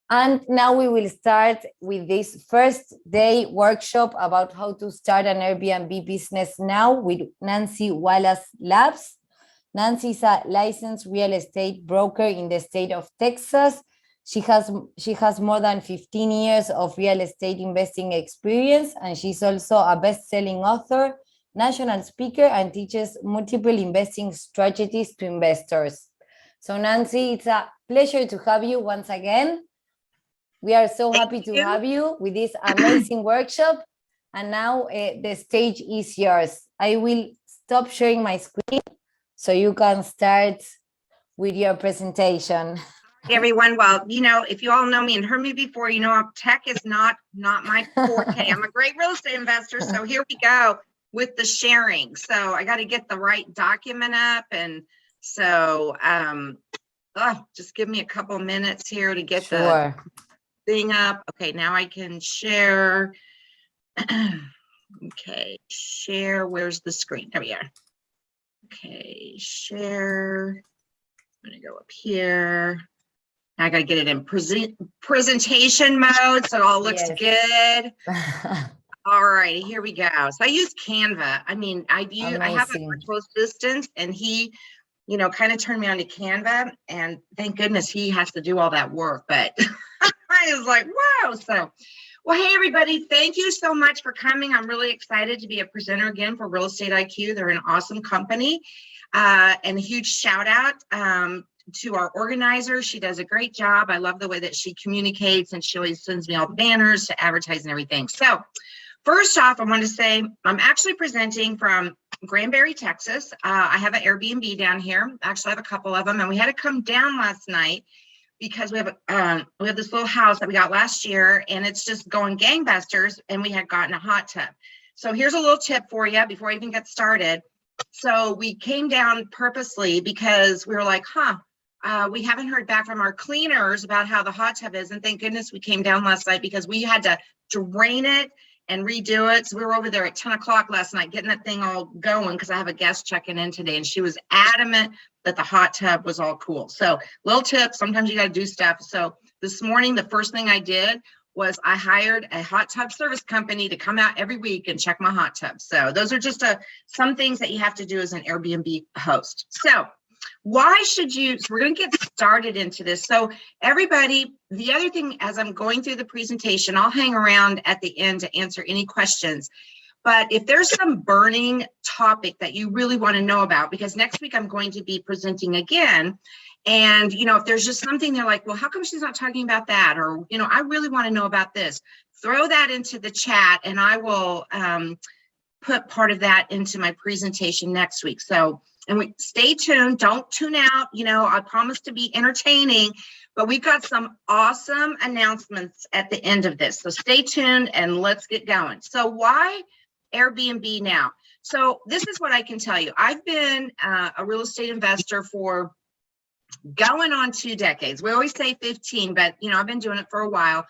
And now we will start with this first day workshop about how to start an Airbnb business now with Nancy Wallace Labs. Nancy is a licensed real estate broker in the state of Texas. She has more than 15 years of real estate investing experience, and she's also a best-selling author, national speaker, and teaches multiple investing strategies to investors. So Nancy, it's a pleasure to have you once again. We are so happy to have you with this amazing workshop. And now the stage is yours. I will stop sharing my screen so you can start with your presentation. Hey everyone, well, if you all know me and heard me before, tech is not my forte. I'm a great real estate investor. So here we go with the sharing. So I got to get the right document up. And so just give me a couple minutes here to get the thing up. Okay, now I can share. Okay, share. Where's the screen? There we are. Okay, share. I'm gonna go up here. I gotta get it in presentation mode so it all looks good. All righty, here we go. So I use Canva. I mean, I have a virtual assistant, and he, kind of turned me on to Canva, and thank goodness he has to do all that work. But I was like, wow. So, well, hey everybody, thank you so much for coming. I'm really excited to be a presenter again for Real Estate IQ. They're an awesome company, and a huge shout out to our organizer. She does a great job. I love the way that she communicates, and she always sends me all the banners to advertise and everything. So first off, I want to say I'm actually presenting from Granbury, Texas. I have an Airbnb down here. Actually, I have a couple of them, and we had to come down last night because we have this little house that we got last year, and it's just going gangbusters, and we had gotten a hot tub. So here's a little tip for you before I even get started. So we came down purposely because we were like, we haven't heard back from our cleaners about how the hot tub is. And thank goodness we came down last night because we had to drain it and redo it. So we were over there at 10 o'clock last night getting that thing all going because I have a guest checking in today, and she was adamant that the hot tub was all cool. So little tip, sometimes you got to do stuff. So this morning, the first thing I did was I hired a hot tub service company to come out every week and check my hot tub. So those are just some things that you have to do as an Airbnb host. So why should you, so we're going to get started into this. So everybody, the other thing, as I'm going through the presentation, I'll hang around at the end to answer any questions. But if there's some burning topic that you really want to know about, because next week I'm going to be presenting again, and if there's just something they're like, well, how come she's not talking about that? Or, I really want to know about this, throw that into the chat, and I will put part of that into my presentation next week. So, and stay tuned, don't tune out. I promise to be entertaining, but we've got some awesome announcements at the end of this. So stay tuned and let's get going. So why Airbnb now? So this is what I can tell you. I've been a real estate investor for going on 2 decades. We always say 15, but I've been doing it for a while.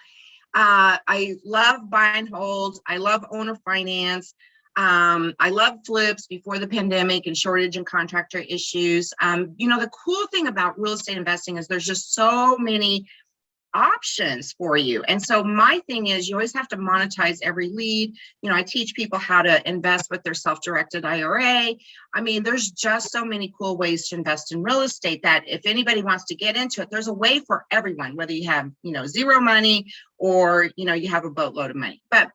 I love buy and hold. I love owner finance. I love flips before the pandemic and shortage and contractor issues. The cool thing about real estate investing is there's just so many options for you. And so my thing is you always have to monetize every lead. I teach people how to invest with their self-directed IRA. I mean, there's just so many cool ways to invest in real estate that if anybody wants to get into it, there's a way for everyone, whether you have, zero money or, you have a boatload of money. But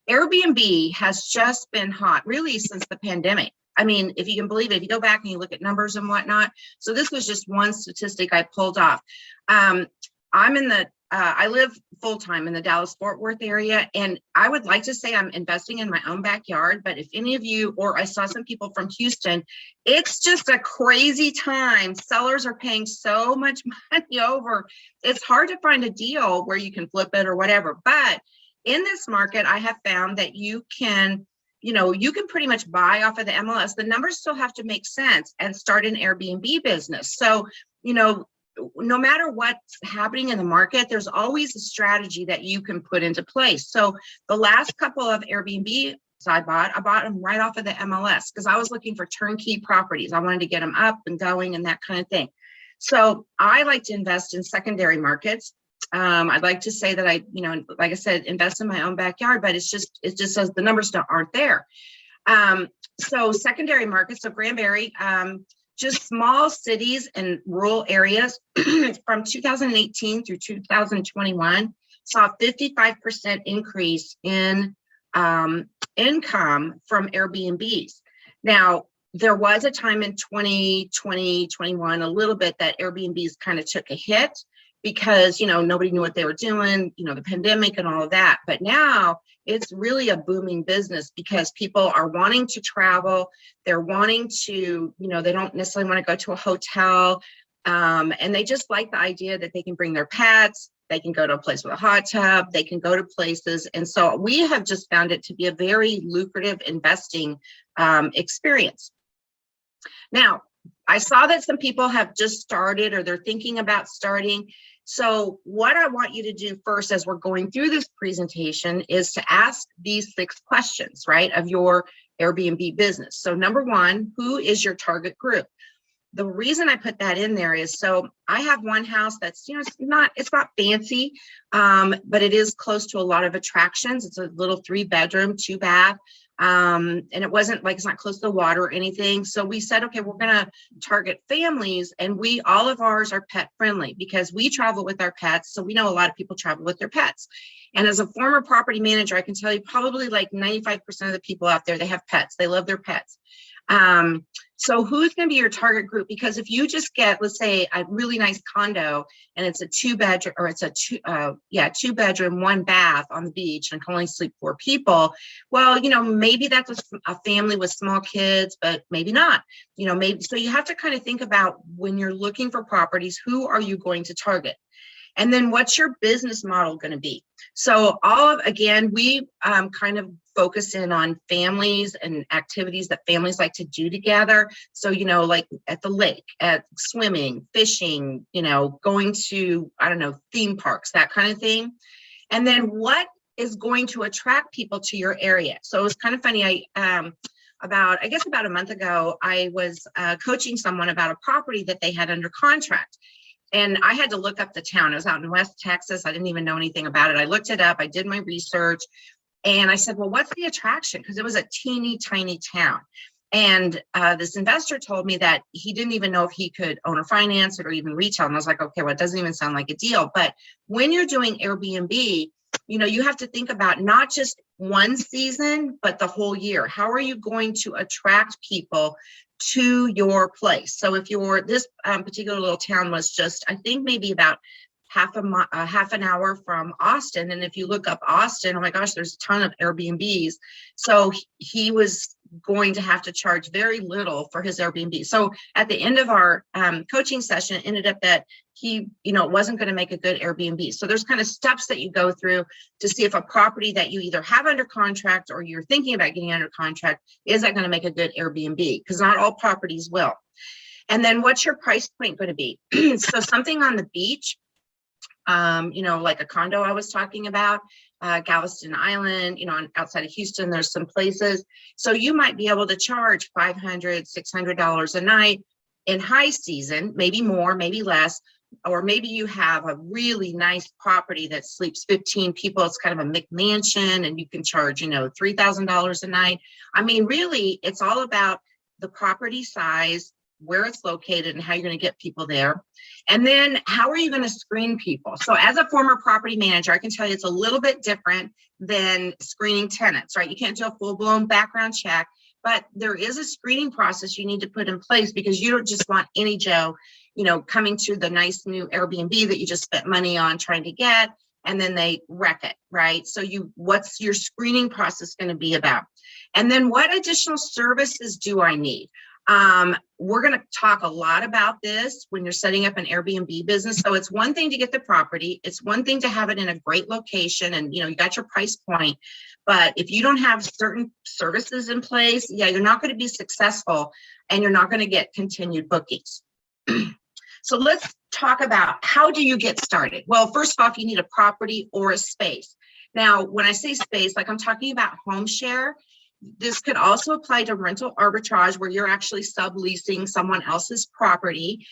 Airbnb has just been hot really since the pandemic. I mean, if you can believe it, if you go back and you look at numbers and whatnot. So this was just one statistic I pulled off. I live full-time in the Dallas-Fort Worth area, and I would like to say I'm investing in my own backyard, but if any of you, or I saw some people from Houston, it's just a crazy time. Sellers are paying so much money over. It's hard to find a deal where you can flip it or whatever. But in this market, I have found that you can pretty much buy off of the MLS. The numbers still have to make sense and start an Airbnb business. So, no matter what's happening in the market, there's always a strategy that you can put into place. So the last couple of Airbnb I bought them right off of the MLS because I was looking for turnkey properties. I wanted to get them up and going and that kind of thing. So I like to invest in secondary markets. I'd like to say that I, like I said, invest in my own backyard, but it just says the numbers aren't there. So secondary markets, so Granbury, just small cities and rural areas from 2018 through 2021 saw a 55% increase in income from Airbnbs. Now, there was a time in 2020, 21, a little bit that Airbnbs kind of took a hit because, nobody knew what they were doing, the pandemic and all of that. But now it's really a booming business because people are wanting to travel. They're wanting to, they don't necessarily want to go to a hotel. And they just like the idea that they can bring their pets. They can go to a place with a hot tub. They can go to places. And so we have just found it to be a very lucrative investing experience. Now, I saw that some people have just started or they're thinking about starting. So what I want you to do first as we're going through this presentation is to ask these 6 questions, right, of your Airbnb business. So number 1, who is your target group? The reason I put that in there is so I have one house that's, it's not fancy, but it is close to a lot of attractions. It's a little 3-bedroom, 2-bath. And it wasn't like, it's not close to the water or anything. So we said, okay, we're going to target families, and all of ours are pet friendly because we travel with our pets. So we know a lot of people travel with their pets. And as a former property manager, I can tell you probably like 95% of the people out there, they have pets. They love their pets. So who's going to be your target group? Because if you just get, let's say, a really nice condo and it's a 2-bedroom or it's a 2-bedroom, 1-bath on the beach and can only sleep 4 people. Well, maybe that's a family with small kids, but maybe not, maybe. So you have to kind of think about when you're looking for properties, who are you going to target? And then what's your business model going to be? So again, we kind of focus in on families and activities that families like to do together. So, like at the lake, at swimming, fishing, going to, theme parks, that kind of thing. And then what is going to attract people to your area? So it was kind of funny. About a month ago, I was coaching someone about a property that they had under contract. And I had to look up the town. It was out in West Texas. I didn't even know anything about it. I looked it up. I did my research. And I said, well, what's the attraction? Because it was a teeny tiny town. And this investor told me that he didn't even know if he could own or finance it or even retail. And I was like, okay, well, it doesn't even sound like a deal. But when you're doing Airbnb, you have to think about not just one season, but the whole year. How are you going to attract people to your place? So if this particular little town was just, I think maybe about half an hour from Austin. And if you look up Austin, oh my gosh, there's a ton of Airbnbs. So he was going to have to charge very little for his Airbnb. So at the end of our coaching session, it ended up that he, wasn't going to make a good Airbnb. So there's kind of steps that you go through to see if a property that you either have under contract or you're thinking about getting under contract, is that going to make a good Airbnb? Because not all properties will. And then what's your price point going to be? So something on the beach, like a condo I was talking about, Galveston Island, outside of Houston, there's some places. So you might be able to charge $500, $600 a night in high season, maybe more, maybe less, or maybe you have a really nice property that sleeps 15 people. It's kind of a McMansion and you can charge, $3,000 a night. I mean, really, it's all about the property size, where it's located, and how you're going to get people there. And then how are you going to screen people? So as a former property manager, I can tell you it's a little bit different than screening tenants, right? You can't do a full-blown background check, but there is a screening process you need to put in place because you don't just want any Joe, coming to the nice new Airbnb that you just spent money on trying to get, and then they wreck it, right? So what's your screening process going to be about? And then what additional services do I need? We're going to talk a lot about this when you're setting up an Airbnb business. So it's one thing to get the property. It's one thing to have it in a great location and, you got your price point. But if you don't have certain services in place, you're not going to be successful and you're not going to get continued bookings. So let's talk about how do you get started? Well, first off, you need a property or a space. Now, when I say space, like I'm talking about home share, this could also apply to rental arbitrage where you're actually subleasing someone else's property.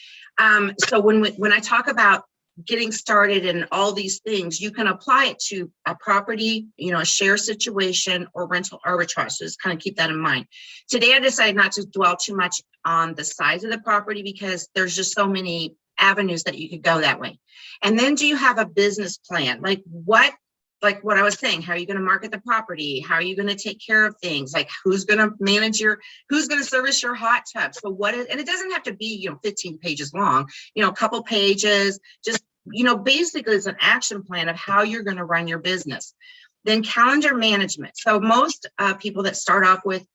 So when I talk about getting started and all these things, you can apply it to a property, a share situation or rental arbitrage. So just kind of keep that in mind. Today, I decided not to dwell too much on the size of the property because there's just so many avenues that you could go that way. And then do you have a business plan? Like what I was saying, how are you going to market the property? How are you going to take care of things? Like who's going to manage who's going to service your hot tub? So and it doesn't have to be, 15 pages long, a couple pages, just, basically it's an action plan of how you're going to run your business. Then calendar management. So most people that start off with,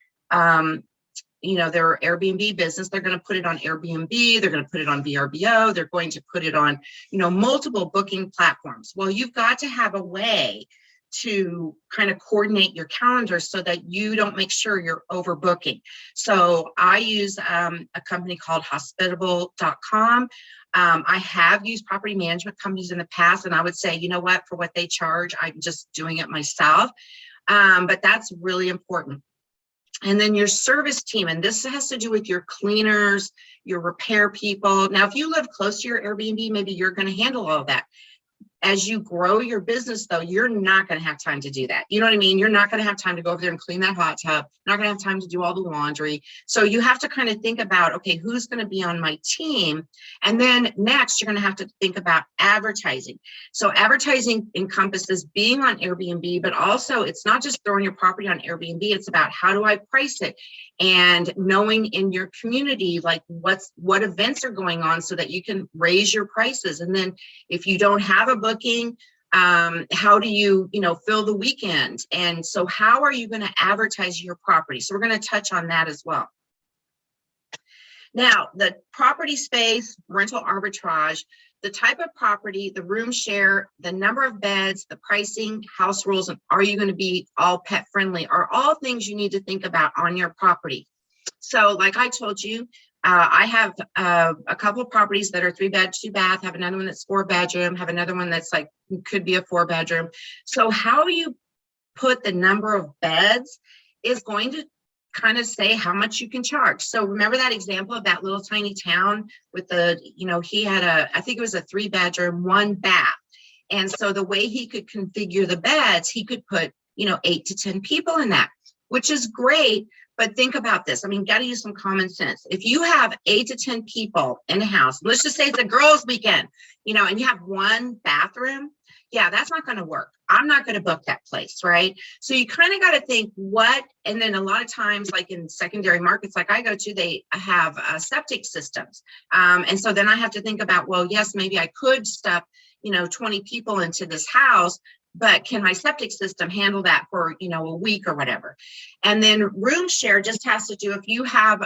their Airbnb business, they're going to put it on Airbnb, they're going to put it on VRBO, they're going to put it on, multiple booking platforms. Well, you've got to have a way to kind of coordinate your calendar so that you don't make sure you're overbooking. So I use a company called hospitable.com. I have used property management companies in the past, and I would say, for what they charge, I'm just doing it myself. But that's really important. And then your service team, and this has to do with your cleaners, your repair people. Now, if you live close to your Airbnb, maybe you're going to handle all of that. As you grow your business, though, you're not going to have time to do that. You know what I mean? You're not going to have time to go over there and clean that hot tub. Not going to have time to do all the laundry. So you have to kind of think about, okay, who's going to be on my team? And then next, you're going to have to think about advertising. So advertising encompasses being on Airbnb, but also it's not just throwing your property on Airbnb. It's about how do I price it? And knowing in your community, like what events are going on so that you can raise your prices. And then if you don't have a booking, how do you, fill the weekend? And so how are you going to advertise your property? So we're going to touch on that as well. Now, the property space, rental arbitrage, the type of property, the room share, the number of beds, the pricing, house rules, and are you going to be all pet friendly are all things you need to think about on your property. So like I told you, I have a couple of properties that are 3-bed, 2-bath, have another one that's 4-bedroom, have another one that's like, could be a 4-bedroom. So how you put the number of beds is going to kind of say how much you can charge. So remember that example of that little tiny town with he had I think it was a 3-bedroom, 1-bath. And so the way he could configure the beds, he could put, 8 to 10 people in that, which is great. But think about this. I mean, got to use some common sense. If you have 8 to 10 people in a house, let's just say it's a girls' weekend, and you have 1 bathroom, yeah, that's not going to work. I'm not going to book that place, right? So you kind of got to think and then a lot of times, like in secondary markets like I go to, they have septic systems. And so then I have to think about, well, yes, maybe I could stuff, 20 people into this house, but can my septic system handle that for, a week or whatever? And then room share just has to do if you have,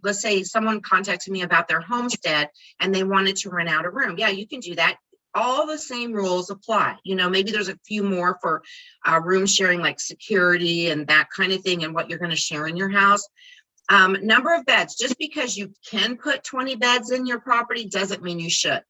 let's say someone contacted me about their homestead and they wanted to rent out a room. Yeah, you can do that. All the same rules apply. Maybe there's a few more for room sharing, like security and that kind of thing, and what you're going to share in your house. Number of beds, just because you can put 20 beds in your property doesn't mean you should.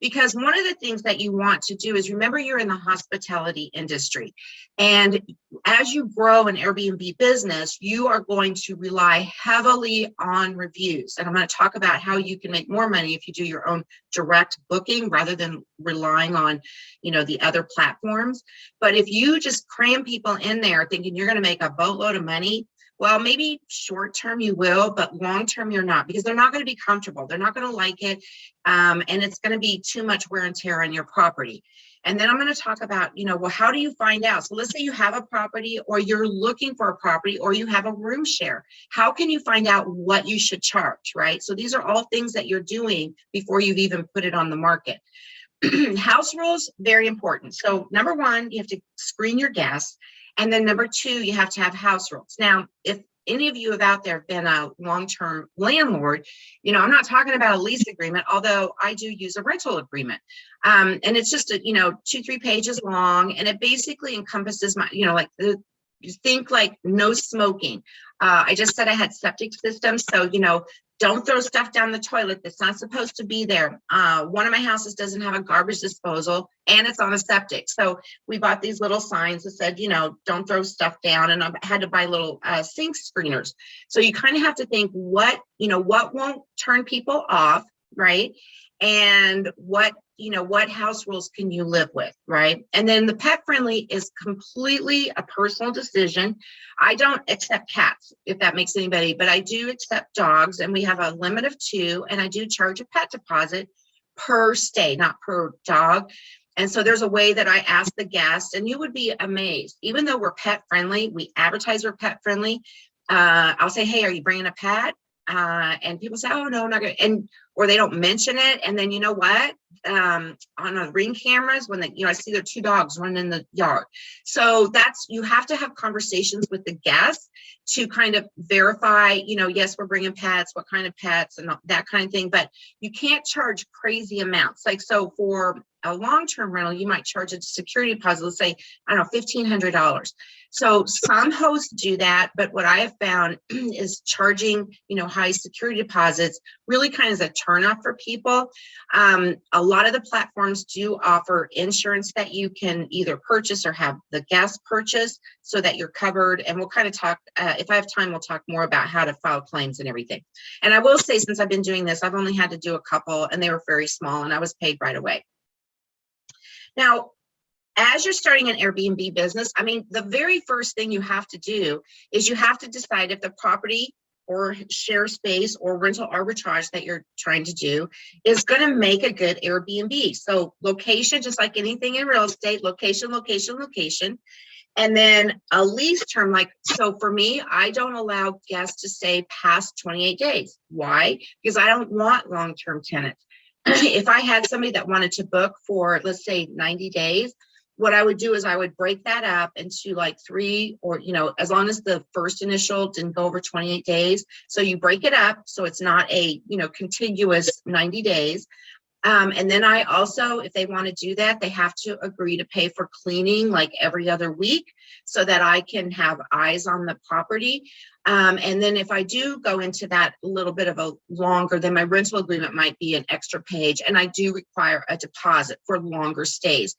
Because one of the things that you want to do is remember you're in the hospitality industry. And as you grow an Airbnb business, you are going to rely heavily on reviews. And I'm going to talk about how you can make more money if you do your own direct booking rather than relying on, the other platforms. But if you just cram people in there thinking you're going to make a boatload of money, well, maybe short term you will, but long term you're not, because they're not going to be comfortable. They're not going to like it. And it's going to be too much wear and tear on your property. And then I'm going to talk about, well, how do you find out? So let's say you have a property or you're looking for a property or you have a room share. How can you find out what you should charge, right? So these are all things that you're doing before you've even put it on the market. House rules, very important. So number one, you have to screen your guests. And then number two, you have to have house rules. Now, if any of you have out there been a long-term landlord, I'm not talking about a lease agreement, although I do use a rental agreement. And it's just, 2-3 pages long. And it basically encompasses my, you think like no smoking. I just said I had septic systems. So, don't throw stuff down the toilet that's not supposed to be there. One of my houses doesn't have a garbage disposal and it's on a septic. So we bought these little signs that said, don't throw stuff down. And I had to buy little sink screeners. So you kind of have to think what won't turn people off, right? And what what house rules can you live with, right? And then the pet friendly is completely a personal decision. I don't accept cats, if that makes anybody, but I do accept dogs, and we have a limit of 2, and I do charge a pet deposit per stay, not per dog. And so there's a way that I ask the guests, and you would be amazed, even though we're pet friendly, we advertise we're pet friendly. I'll say, hey, are you bringing a pet? And people say, oh, no, I'm not going to, or they don't mention it. And then, you know what? On the Ring cameras, when I see their 2 dogs running in the yard. So you have to have conversations with the guests to kind of verify, yes, we're bringing pets, what kind of pets, and that kind of thing. But you can't charge crazy amounts. Like, so for a long-term rental, you might charge a security deposit, let's say, I don't know, $1,500. So some hosts do that, but what I have found is charging, high security deposits really kind of is a turnoff for people. A lot of the platforms do offer insurance that you can either purchase or have the guest purchase so that you're covered. And we'll kind of talk, if I have time, we'll talk more about how to file claims and everything. And I will say, since I've been doing this, I've only had to do a couple, and they were very small, and I was paid right away. Now, as you're starting an Airbnb business, the very first thing you have to do is you have to decide if the property or share space or rental arbitrage that you're trying to do is going to make a good Airbnb. So location, just like anything in real estate, location, location, location. And then a lease term, so for me, I don't allow guests to stay past 28 days. Why? Because I don't want long-term tenants. If I had somebody that wanted to book for, let's say, 90 days, what I would do is I would break that up into 3, or, as long as the first initial didn't go over 28 days. So you break it up so it's not a, contiguous 90 days. And then I also, if they want to do that, they have to agree to pay for cleaning every other week so that I can have eyes on the property. And then if I do go into that a little bit of a longer, then my rental agreement might be an extra page, and I do require a deposit for longer stays.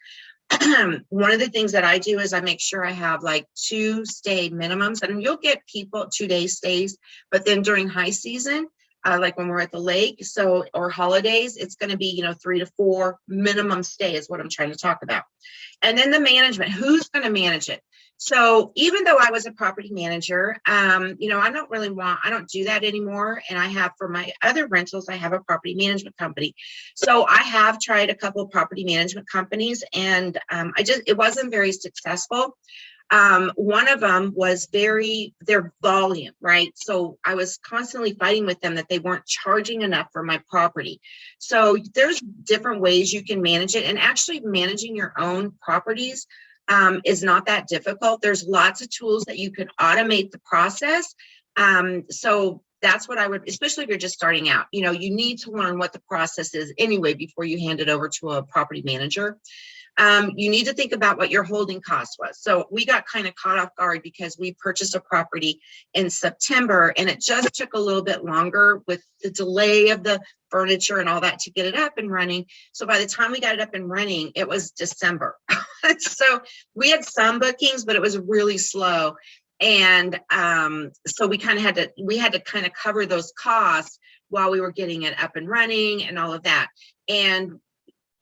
One of the things that I do is I make sure I have 2 stay minimums, and you'll get people 2-day stays, but then during high season, like when we're at the lake, or holidays, it's going to be, 3 to 4 minimum stay is what I'm trying to talk about. And then the management, who's going to manage it? So even though I was a property manager, I don't do that anymore. And I have, for my other rentals, I have a property management company. So I have tried a couple of property management companies, and it wasn't very successful. One of them was their volume, right? So I was constantly fighting with them that they weren't charging enough for my property. So there's different ways you can manage it, and actually managing your own properties is not that difficult. There's lots of tools that you can automate the process. So that's what I would, especially if you're just starting out, you need to learn what the process is anyway before you hand it over to a property manager. You need to think about what your holding cost was. So we got kind of caught off guard because we purchased a property in September, and it just took a little bit longer with the delay of the furniture and all that to get it up and running. So by the time we got it up and running, it was December. So we had some bookings, but it was really slow. And so we had to kind of cover those costs while we were getting it up and running and all of that. And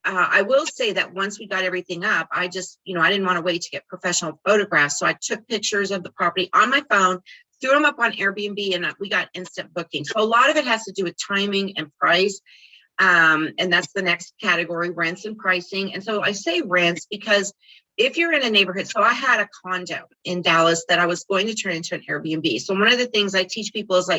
I will say that once we got everything up, I just, I didn't want to wait to get professional photographs. So I took pictures of the property on my phone, threw them up on Airbnb, and we got instant bookings. So a lot of it has to do with timing and price. And that's the next category, rents and pricing. And so I say rents because if you're in a neighborhood, so I had a condo in Dallas that I was going to turn into an Airbnb. So one of the things I teach people is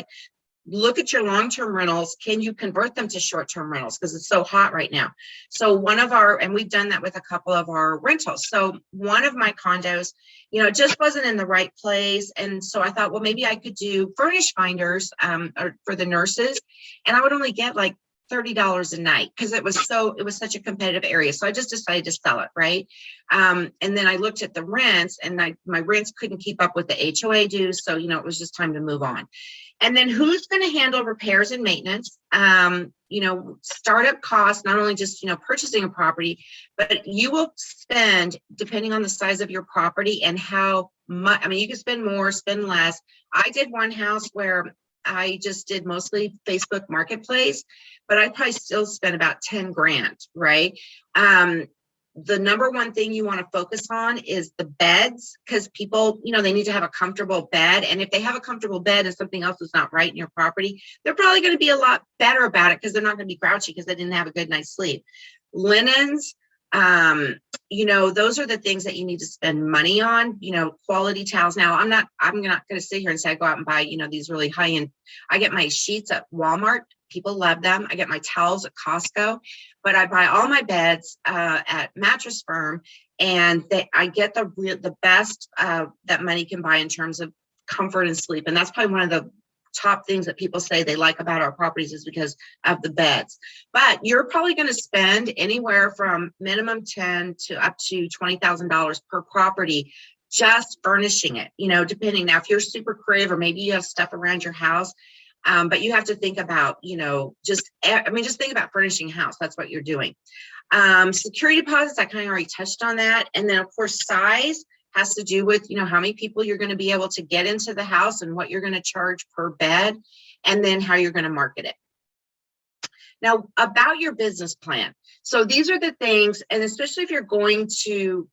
look at your long-term rentals. Can you convert them to short-term rentals? Because it's so hot right now. So and we've done that with a couple of our rentals. So one of my condos, it just wasn't in the right place. And so I thought, well, maybe I could do furnish finders for the nurses. And I would only get $30 a night because it was such a competitive area. So I just decided to sell it, right? And then I looked at the rents, and my rents couldn't keep up with the HOA dues. So, it was just time to move on. And then who's going to handle repairs and maintenance? Startup costs, not only just, purchasing a property, but you will spend, depending on the size of your property and how much, you can spend more, spend less. I did one house where I just did mostly Facebook Marketplace, but I probably still spent about 10 grand, right? The number one thing you want to focus on is the beds, because people, they need to have a comfortable bed. And if they have a comfortable bed and something else is not right in your property, they're probably going to be a lot better about it because they're not going to be grouchy because they didn't have a good night's sleep. Linens, those are the things that you need to spend money on, quality towels. Now, I'm not going to sit here and say I go out and buy, these really high end. I get my sheets at Walmart. People love them. I get my towels at Costco, but I buy all my beds at Mattress Firm, and I get the best that money can buy in terms of comfort and sleep. And that's probably one of the top things that people say they like about our properties is because of the beds. But you're probably going to spend anywhere from minimum 10 to up to $20,000 per property just furnishing it, depending. Now, if you're super creative or maybe you have stuff around your house, but you have to think about, just think about furnishing a house. That's what you're doing. Security deposits, I kind of already touched on that. And then, of course, size has to do with, how many people you're going to be able to get into the house and what you're going to charge per bed, and then how you're going to market it. Now, about your business plan. So these are the things, and especially if you're going to,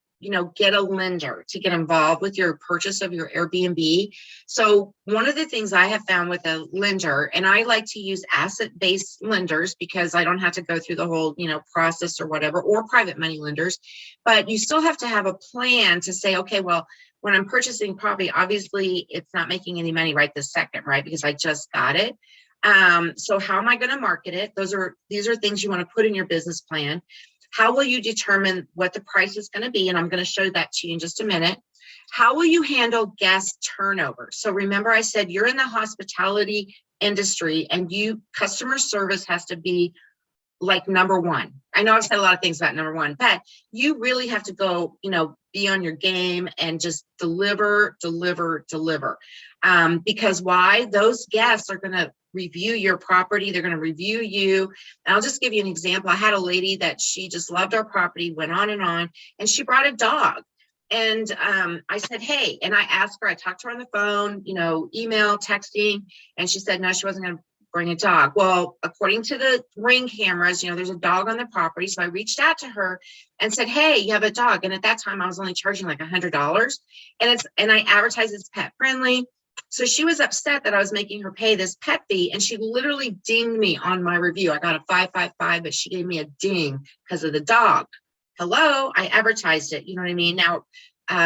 get a lender to get involved with your purchase of your Airbnb. So one of the things I have found with a lender, and I like to use asset-based lenders because I don't have to go through the whole, process or whatever, or private money lenders, but you still have to have a plan to say, okay, well, when I'm purchasing property, obviously it's not making any money right this second, right? Because I just got it. So how am I going to market it? These are things you want to put in your business plan. How will you determine what the price is going to be? And I'm going to show that to you in just a minute. How will you handle guest turnover? So remember I said you're in the hospitality industry and customer service has to be like number one. I know I've said a lot of things about number one, but you really have to go, be on your game and just deliver. Because why? Those guests are going to review your property. They're going to review you. And I'll just give you an example. I had a lady that she just loved our property, went on, and she brought a dog. And I said, hey, and I asked her, I talked to her on the phone, email, texting, and she said, no, she wasn't going to bring a dog. Well, according to the Ring cameras, there's a dog on the property. So I reached out to her and said, hey, you have a dog. And at that time I was only charging like $100, and I advertised it's pet friendly. So she was upset that I was making her pay this pet fee, and she literally dinged me on my review. I got a 5.55, but she gave me a ding because of the dog. Hello, I advertised it. You know what I mean? Now,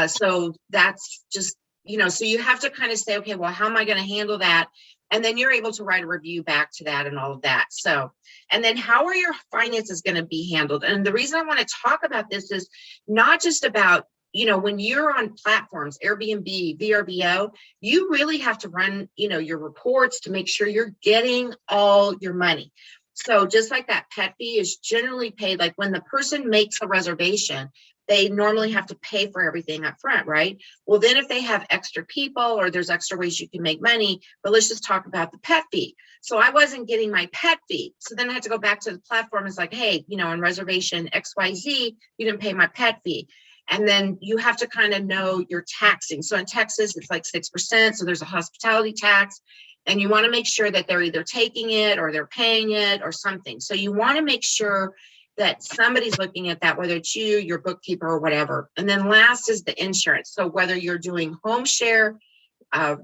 so that's just, so you have to kind of say, okay, well, how am I going to handle that? And then you're able to write a review back to that and all of that. So, and then how are your finances going to be handled? And the reason I want to talk about this is not just about, when you're on platforms, Airbnb, VRBO, you really have to run, your reports to make sure you're getting all your money. So just like that pet fee is generally paid, like when the person makes a reservation, they normally have to pay for everything up front, right? Well, then if they have extra people or there's extra ways you can make money, but let's just talk about the pet fee. So I wasn't getting my pet fee. So then I had to go back to the platform. It's like, hey, on reservation XYZ, you didn't pay my pet fee. And then you have to kind of know your taxing. So in Texas, it's like 6%. So there's a hospitality tax. And you want to make sure that they're either taking it or they're paying it or something. So you want to make sure that somebody's looking at that, whether it's you, your bookkeeper, or whatever. And then last is the insurance. So whether you're doing home share,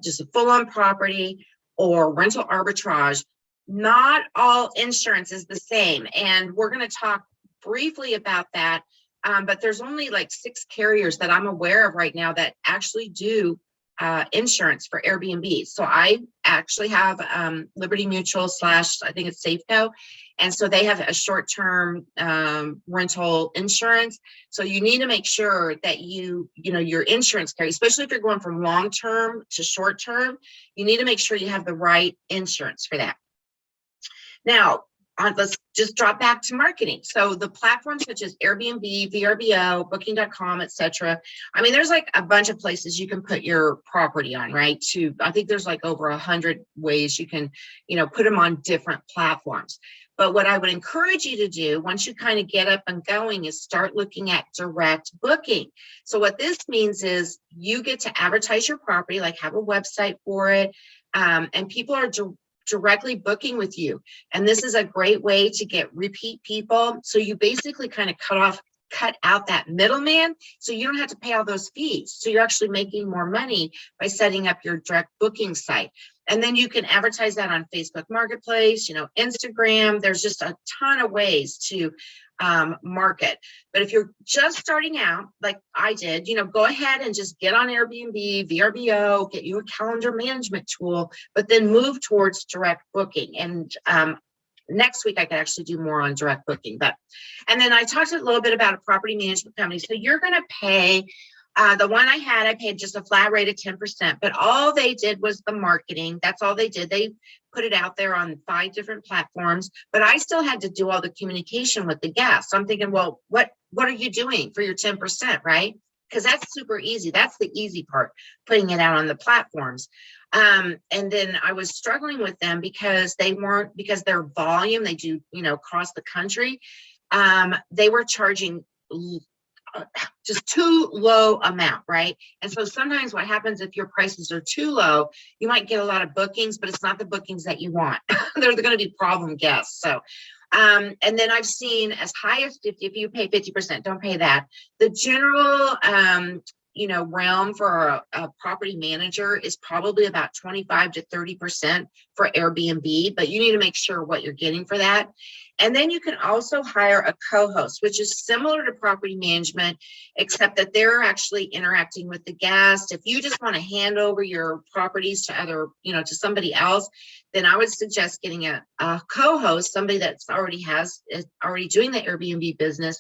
just a full-on property, or rental arbitrage, not all insurance is the same. And we're going to talk briefly about that. But there's only like 6 carriers that I'm aware of right now that actually do insurance for Airbnb. So I actually have Liberty Mutual / I think it's Safeco. And so they have a short-term rental insurance. So you need to make sure that your insurance carrier, especially if you're going from long-term to short-term, you need to make sure you have the right insurance for that. Now, let's just drop back to marketing. So the platforms such as Airbnb, VRBO, Booking.com, etc. I mean, there's like a bunch of places you can put your property on, right? I think there's like over 100 ways you can, put them on different platforms. But what I would encourage you to do once you kind of get up and going is start looking at direct booking. So what this means is you get to advertise your property, like have a website for it, and people are directly booking with you. And this is a great way to get repeat people. So you basically kind of cut out that middleman, so you don't have to pay all those fees. So you're actually making more money by setting up your direct booking site. And then you can advertise that on Facebook Marketplace, Instagram. There's just a ton of ways to market. But if you're just starting out, like I did, go ahead and just get on Airbnb, VRBO, get you a calendar management tool, but then move towards direct booking. And next week I could actually do more on direct booking. And then I talked a little bit about a property management company. So you're going to pay, the one I paid just a flat rate of 10%, but all they did was the marketing. That's all they did. They put it out there on 5 different platforms, but I still had to do all the communication with the guests. So I'm thinking, well, what are you doing for your 10%, right? Because that's super easy. That's the easy part, putting it out on the platforms. And then I was struggling with them because their volume, they do, across the country, they were charging just too low amount, right? And so sometimes what happens if your prices are too low, you might get a lot of bookings, but it's not the bookings that you want. They're going to be problem guests. So, and then I've seen as high as 50, if you pay 50%, don't pay that. The general, realm for a property manager is probably about 25 to 30% for Airbnb, but you need to make sure what you're getting for that. And then you can also hire a co-host, which is similar to property management, except that they're actually interacting with the guest. If you just want to hand over your properties to to somebody else, then I would suggest getting a co-host, somebody that's already doing the Airbnb business.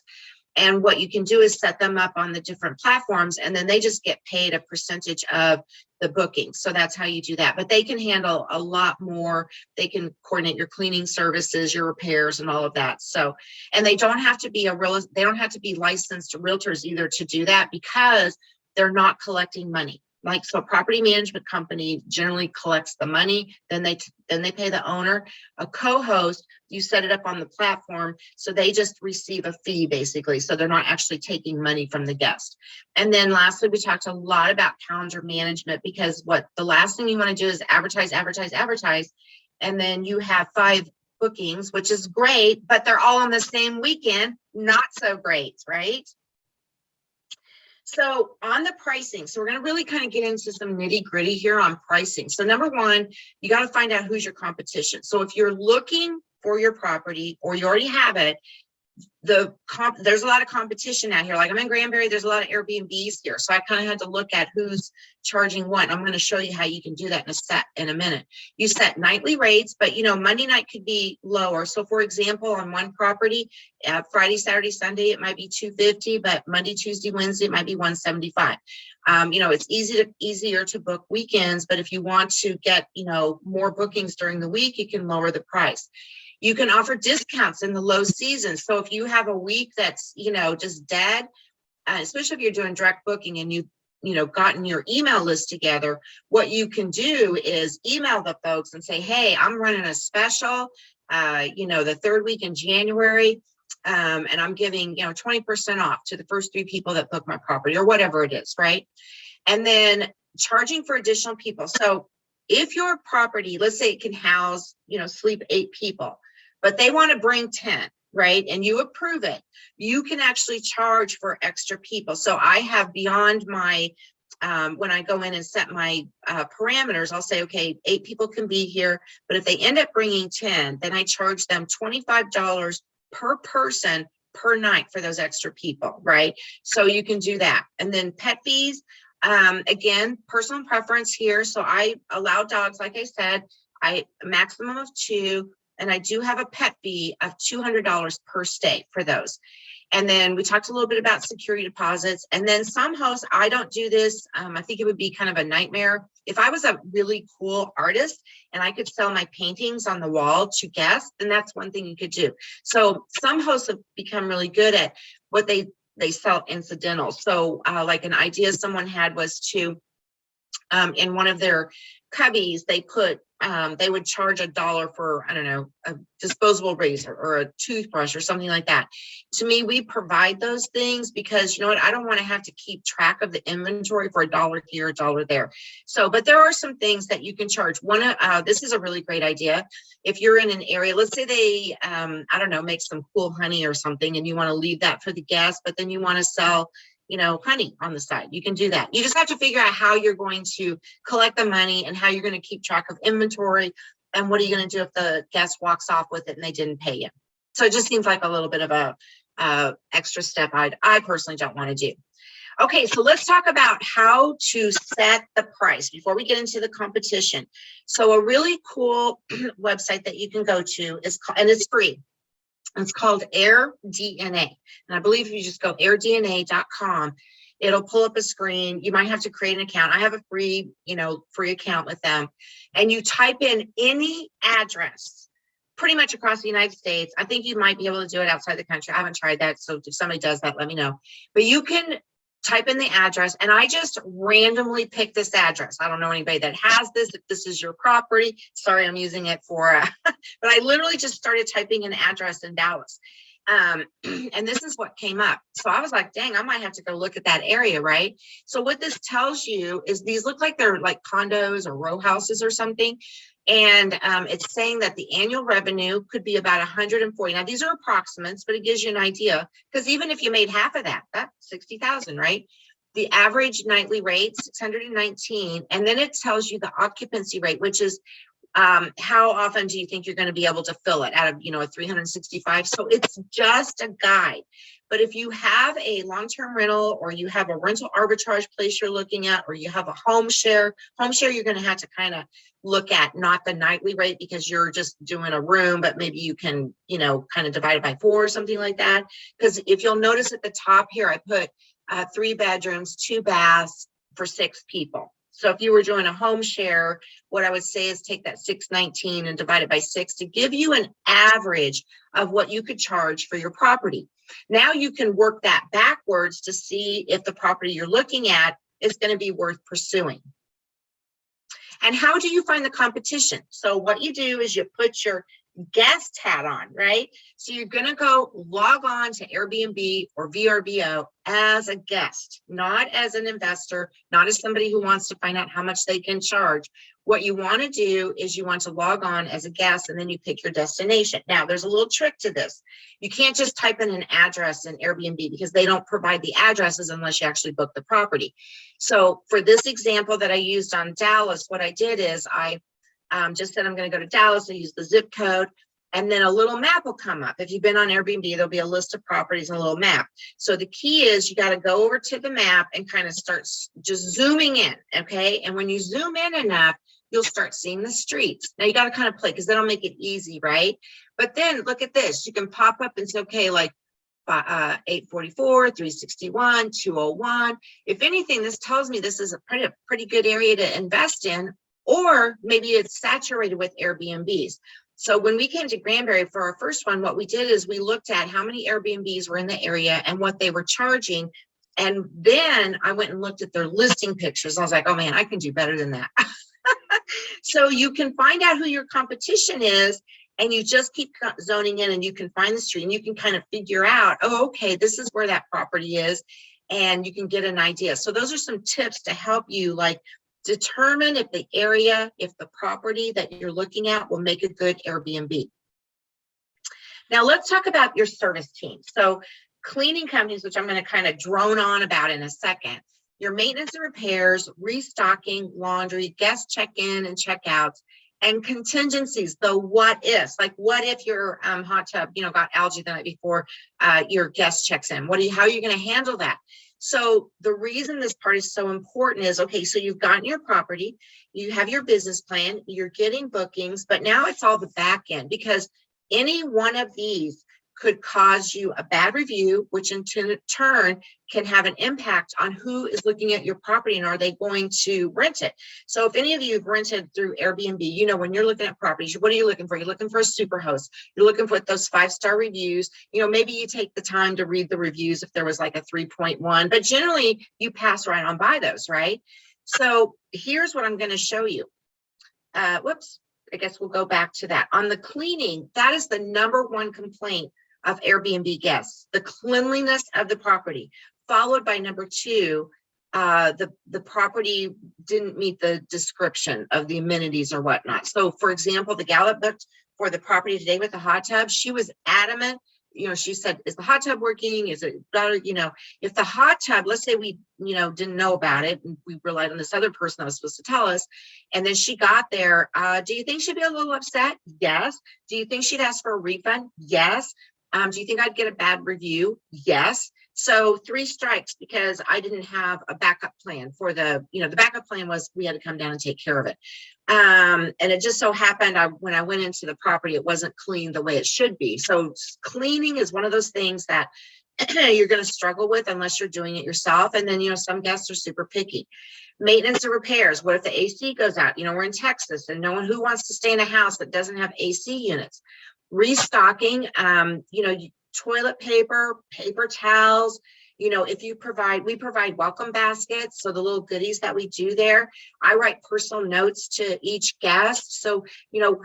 And what you can do is set them up on the different platforms, and then they just get paid a percentage of the booking. So that's how you do that. But they can handle a lot more. They can coordinate your cleaning services, your repairs, and all of that. So, and they don't have to be licensed realtors either to do that, because they're not collecting money. So a property management company generally collects the money, then they pay the owner. A co-host, you set it up on the platform, so they just receive a fee basically. So they're not actually taking money from the guest. And then lastly, we talked a lot about calendar management, because the last thing you want to do is advertise. And then you have 5 bookings, which is great, but they're all on the same weekend. Not so great, right? So on the pricing, so we're going to really kind of get into some nitty gritty here on pricing. So number one, you got to find out who's your competition. So if you're looking for your property or you already have it, there's a lot of competition out here. Like I'm in Granbury, there's a lot of Airbnbs here. So I kind of had to look at who's charging what. I'm going to show you how you can do that in a minute. You set nightly rates, but Monday night could be lower. So for example, on one property, Friday, Saturday, Sunday, it might be $250, but Monday, Tuesday, Wednesday, it might be $175. It's easier to book weekends, but if you want to get, more bookings during the week, you can lower the price. You can offer discounts in the low season. So if you have a week that's, just dead, especially if you're doing direct booking and you've gotten your email list together, what you can do is email the folks and say, hey, I'm running a special, the 3rd week in January, and I'm giving, 20% off to the first 3 people that book my property, or whatever it is, right? And then charging for additional people. So if your property, let's say it can house, sleep 8 people, but they want to bring 10, right? And you approve it, you can actually charge for extra people. So I have beyond my, when I go in and set my parameters, I'll say, okay, 8 people can be here, but if they end up bringing 10, then I charge them $25 per person per night for those extra people, right? So you can do that. And then pet fees, again, personal preference here. So I allow dogs, like I said, a maximum of 2, and I do have a pet fee of $200 per stay for those. And then we talked a little bit about security deposits. And then some hosts, I don't do this. I think it would be kind of a nightmare. If I was a really cool artist and I could sell my paintings on the wall to guests, then that's one thing you could do. So some hosts have become really good at what they sell incidental. So like an idea someone had was to in one of their cubbies, they put, they would charge $1 for, I don't know, a disposable razor or a toothbrush or something like that. To me, we provide those things because, you know what, I don't want to have to keep track of the inventory for $1 here, $1 there. So, but there are some things that you can charge. This is a really great idea. If you're in an area, let's say they, I don't know, make some cool honey or something, and you want to leave that for the guests, but then you want to sell, you know, honey on the side. You can do that. You just have to figure out how you're going to collect the money and how you're going to keep track of inventory, and what are you going to do if the guest walks off with it and they didn't pay you. So it just seems like a little bit of a extra step I personally don't want to do. Okay, so let's talk about how to set the price before we get into the competition. So a really cool website that you can go to is called, and it's free. It's called AirDNA. And I believe if you just go airdna.com, it'll pull up a screen. You might have to create an account. I have a free account with them. And you type in any address pretty much across the United States. I think you might be able to do it outside the country. I haven't tried that. So if somebody does that, let me know. But you can type in the address, and I just randomly pick this address. I don't know anybody that has this. If this is your property, sorry, I'm using it for, but I literally just started typing an address in Dallas. And this is what came up. So I was like, dang, I might have to go look at that area, right? So what this tells you is these look like they're like condos or row houses or something. And it's saying that the annual revenue could be about 140. Now, these are approximates, but it gives you an idea, because even if you made half of that, that's 60,000, right? The average nightly rate, 619. And then it tells you the occupancy rate, which is how often do you think you're going to be able to fill it out of, a 365? So it's just a guide. But if you have a long-term rental, or you have a rental arbitrage place you're looking at, or you have a home share, you're going to have to kind of look at not the nightly rate because you're just doing a room, but maybe you can, kind of divide it by 4 or something like that. Because if you'll notice at the top here, I put 3 bedrooms, 2 baths for 6 people. So if you were doing a home share, what I would say is take that 619 and divide it by 6 to give you an average of what you could charge for your property. Now you can work that backwards to see if the property you're looking at is going to be worth pursuing. And how do you find the competition? So what you do is you put your guest hat on, right? So you're going to go log on to Airbnb or VRBO as a guest, not as an investor, not as somebody who wants to find out how much they can charge. What you want to do is you want to log on as a guest, and then you pick your destination. Now, there's a little trick to this. You can't just type in an address in Airbnb because they don't provide the addresses unless you actually book the property. So for this example that I used on Dallas, what I did is I just said I'm going to go to Dallas. I use the zip code, and then a little map will come up. If you've been on Airbnb, there'll be a list of properties and a little map. So the key is you got to go over to the map and kind of start just zooming in, okay? And when you zoom in enough, you'll start seeing the streets. Now you got to kind of play because that'll make it easy, right? But then look at this. You can pop up and say, okay, like 844, 361, 201. If anything, this tells me this is a pretty good area to invest in, or maybe it's saturated with Airbnbs. So when we came to Granbury for our first one, what we did is we looked at how many Airbnbs were in the area and what they were charging. And then I went and looked at their listing pictures. I was like, oh man, I can do better than that. So you can find out who your competition is, and you just keep zoning in, and you can find the street, and you can kind of figure out, oh, okay, this is where that property is, and you can get an idea. So those are some tips to help you like determine if the area, if the property that you're looking at will make a good Airbnb. Now let's talk about your service team. So cleaning companies, which I'm going to kind of drone on about in a second, your maintenance and repairs, restocking, laundry, guest check-in and check-outs, and contingencies, the what ifs, like what if your hot tub, got algae the night before your guest checks in? How are you going to handle that? So the reason this part is so important is, okay, so you've gotten your property, you have your business plan, you're getting bookings, but now it's all the back end, because any one of these could cause you a bad review, which in turn can have an impact on who is looking at your property and are they going to rent it. So if any of you have rented through Airbnb, when you're looking at properties, what are you looking for? You're looking for a super host. You're looking for those 5-star reviews. Maybe you take the time to read the reviews if there was like a 3.1, but generally you pass right on by those, right? So here's what I'm going to show you. Whoops, I guess we'll go back to that. On the cleaning, that is the #1 complaint of Airbnb guests, the cleanliness of the property, followed by #2, the property didn't meet the description of the amenities or whatnot. So for example, the gal that booked for the property today with the hot tub, she was adamant. She said, is the hot tub working? Is it better? If the hot tub, let's say we, didn't know about it and we relied on this other person that was supposed to tell us. And then she got there. Do you think she'd be a little upset? Yes. Do you think she'd ask for a refund? Yes. Do you think I'd get a bad review? Yes. So 3 strikes because I didn't have a backup plan for the backup plan was we had to come down and take care of it. And it just so happened when I went into the property, it wasn't clean the way it should be. So cleaning is one of those things that you're going to struggle with unless you're doing it yourself. And then, some guests are super picky. Maintenance and repairs. What if the AC goes out? We're in Texas and no one who wants to stay in a house that doesn't have AC units. Restocking, toilet paper, paper towels. We provide welcome baskets. So the little goodies that we do there, I write personal notes to each guest. So,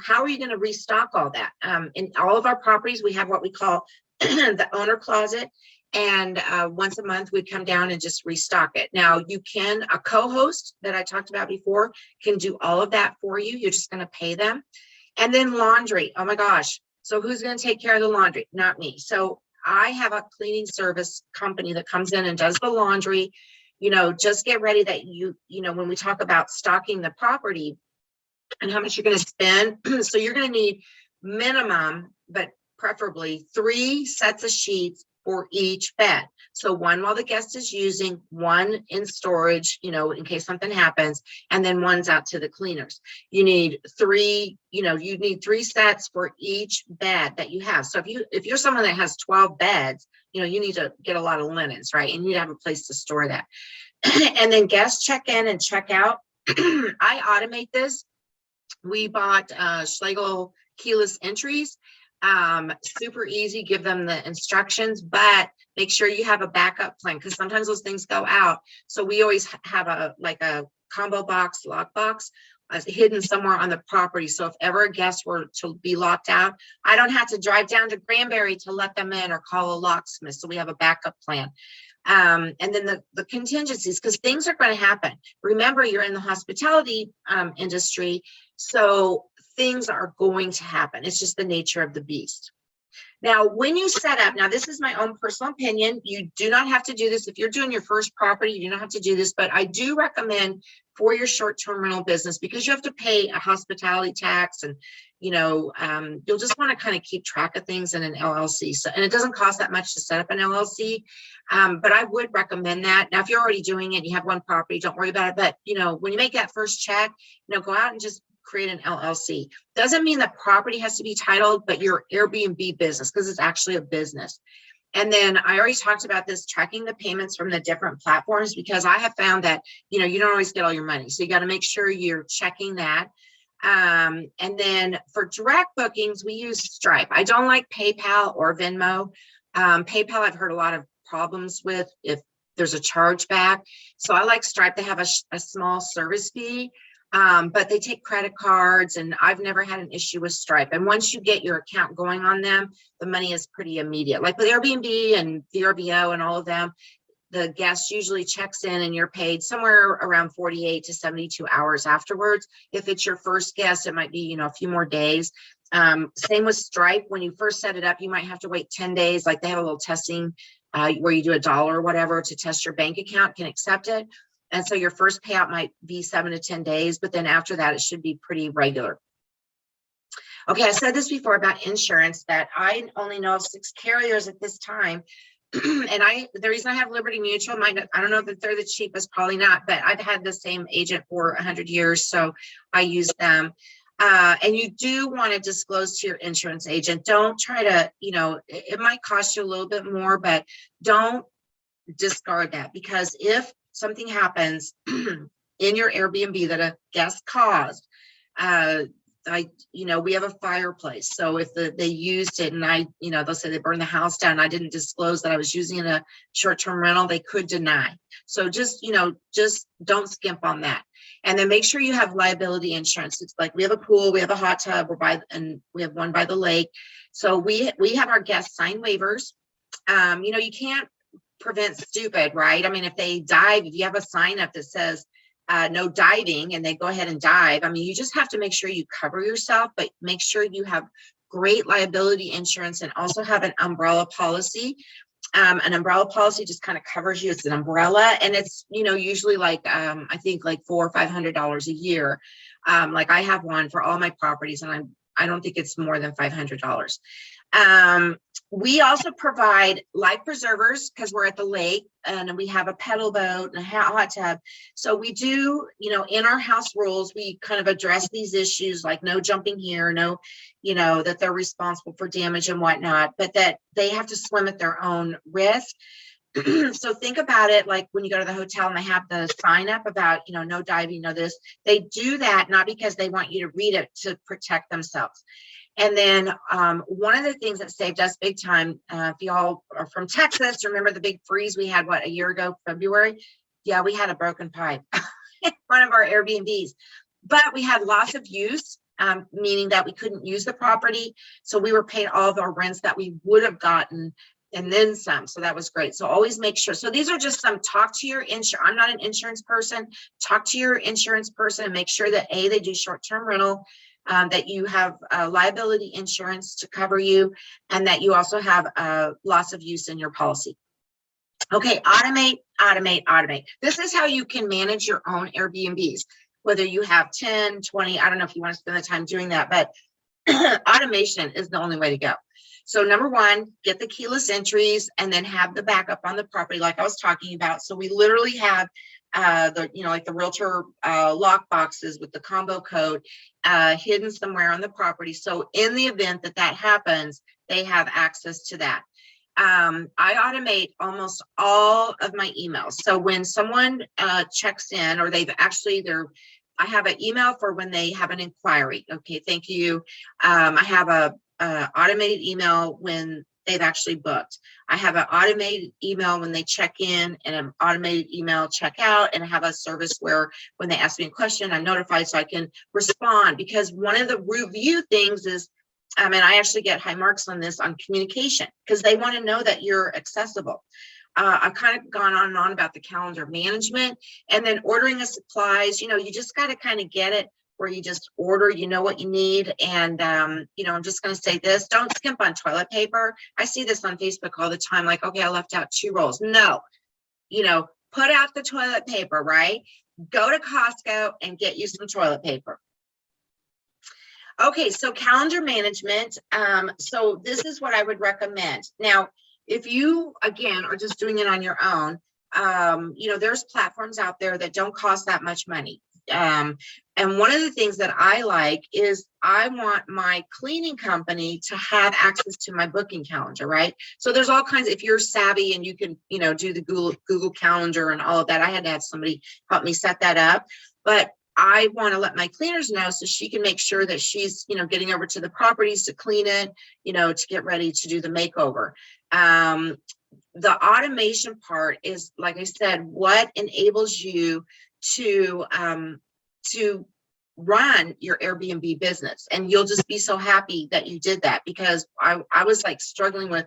how are you going to restock all that? In all of our properties, we have what we call the owner closet. And once a month, we come down and just restock it. Now, a co-host that I talked about before can do all of that for you. You're just going to pay them. And then laundry. Oh my gosh. So who's going to take care of the laundry? Not me. So I have a cleaning service company that comes in and does the laundry. Just get ready that when we talk about stocking the property and how much you're going to spend. So you're going to need minimum, but preferably 3 sets of sheets for each bed. So 1 while the guest is using, 1 in storage, in case something happens, and then 1's out to the cleaners. You need 3, you need 3 sets for each bed that you have. So if you're someone that has 12 beds, you need to get a lot of linens, right? And you need to have a place to store that. And then guests check in and check out. I automate this. We bought Schlegel keyless entries. Super easy, give them the instructions, but make sure you have a backup plan because sometimes those things go out. So we always have a combo box, lock box hidden somewhere on the property. So if ever a guest were to be locked out, I don't have to drive down to Granbury to let them in or call a locksmith. So we have a backup plan. And then the contingencies, because things are going to happen. Remember, you're in the hospitality industry. So things are going to happen. It's just the nature of the beast. Now, when you set up, now this is my own personal opinion. You do not have to do this. If you're doing your first property, you don't have to do this, but I do recommend for your short-term rental business because you have to pay a hospitality tax and, you'll just want to kind of keep track of things in an LLC. So, and it doesn't cost that much to set up an LLC, but I would recommend that. Now, if you're already doing it, you have 1 property, don't worry about it. But, when you make that first check, go out and just create an LLC. Doesn't mean the property has to be titled, but your Airbnb business, because it's actually a business. And then I already talked about this, tracking the payments from the different platforms, because I have found that, you don't always get all your money. So you got to make sure you're checking that. And then for direct bookings, we use Stripe. I don't like PayPal or Venmo. PayPal, I've heard a lot of problems with if there's a chargeback. So I like Stripe. They have a small service fee. But they take credit cards, and I've never had an issue with Stripe. And once you get your account going on them, the money is pretty immediate. Like with Airbnb and VRBO and all of them, the guest usually checks in and you're paid somewhere around 48 to 72 hours afterwards. If it's your first guest, it might be, a few more days. Same with Stripe. When you first set it up, you might have to wait 10 days. Like they have a little testing where you do $1 or whatever to test your bank account can accept it. And so your first payout might be 7 to 10 days, but then after that, it should be pretty regular. Okay, I said this before about insurance, that I only know of 6 carriers at this time. And the reason I have Liberty Mutual, I don't know if they're the cheapest, probably not, but I've had the same agent for 100 years, so I use them. And you do want to disclose to your insurance agent. Don't try to, it might cost you a little bit more, but don't discard that, because if something happens in your Airbnb that a guest caused, the we have a fireplace. So if they used it and they'll say they burned the house down and I didn't disclose that I was using a short-term rental, they could deny. So just don't skimp on that. And then make sure you have liability insurance. It's like we have a pool, we have a hot tub, and we have one by the lake. So we have our guests sign waivers. You can't prevent stupid, right? I mean, if they dive, if you have a sign up that says no diving and they go ahead and dive, I mean, you just have to make sure you cover yourself, but make sure you have great liability insurance and also have an umbrella policy. An umbrella policy just kind of covers you. It's an umbrella, and it's usually like I think like $400 or $500 a year. Like I have one for all my properties, and I don't think it's more than $500. We also provide life preservers because we're at the lake, and we have a pedal boat and a hot tub. So we do, in our house rules, we kind of address these issues like no jumping here, no, that they're responsible for damage and whatnot, but that they have to swim at their own risk. So think about it like when you go to the hotel and they have the sign up about, no diving, no this. They do that not because they want you to read it to protect themselves. And then one of the things that saved us big time, if y'all are from Texas, remember the big freeze we had, a year ago, February? Yeah, we had a broken pipe in one of our Airbnbs, but we had loss of use, meaning that we couldn't use the property. So we were paid all of our rents that we would have gotten and then some. So that was great. So always make sure. So these are just some, talk to your insurance. I'm not an insurance person. Talk to your insurance person and make sure that they do short-term rental, that you have liability insurance to cover you, and that you also have loss of use in your policy. Okay, automate. This is how you can manage your own Airbnbs, whether you have 10, 20, I don't know if you want to spend the time doing that, but automation is the only way to go. So number one, get the keyless entries and then have the backup on the property like I was talking about. So we literally have like the realtor lock boxes with the combo code hidden somewhere on the property. So in the event that happens, they have access to that. I automate almost all of my emails. So when someone checks in, or I have an email for when they have an inquiry. Okay, thank you. I have a automated email when they've actually booked. I have an automated email when they check in and an automated email check out, and I have a service where when they ask me a question, I'm notified so I can respond, because one of the review things is, and I actually get high marks on this on communication because they want to know that you're accessible. I've kind of gone on and on about the calendar management, and then ordering the supplies. You just got to kind of get it where you just order, what you need. And, I'm just going to say this, don't skimp on toilet paper. I see this on Facebook all the time. Like, okay, I left out 2 rolls. No, put out the toilet paper, right? Go to Costco and get you some toilet paper. Okay, so calendar management. So this is what I would recommend. Now, if you, again, are just doing it on your own, there's platforms out there that don't cost that much money. And one of the things that I like is I want my cleaning company to have access to my booking calendar, right? So there's all kinds, if you're savvy and you can, do the Google Calendar and all of that, I had to have somebody help me set that up. But I want to let my cleaners know so she can make sure that she's, getting over to the properties to clean it, to get ready to do the makeover. The automation part is, like I said, what enables you to run your Airbnb business. And you'll just be so happy that you did that, because I was like struggling with,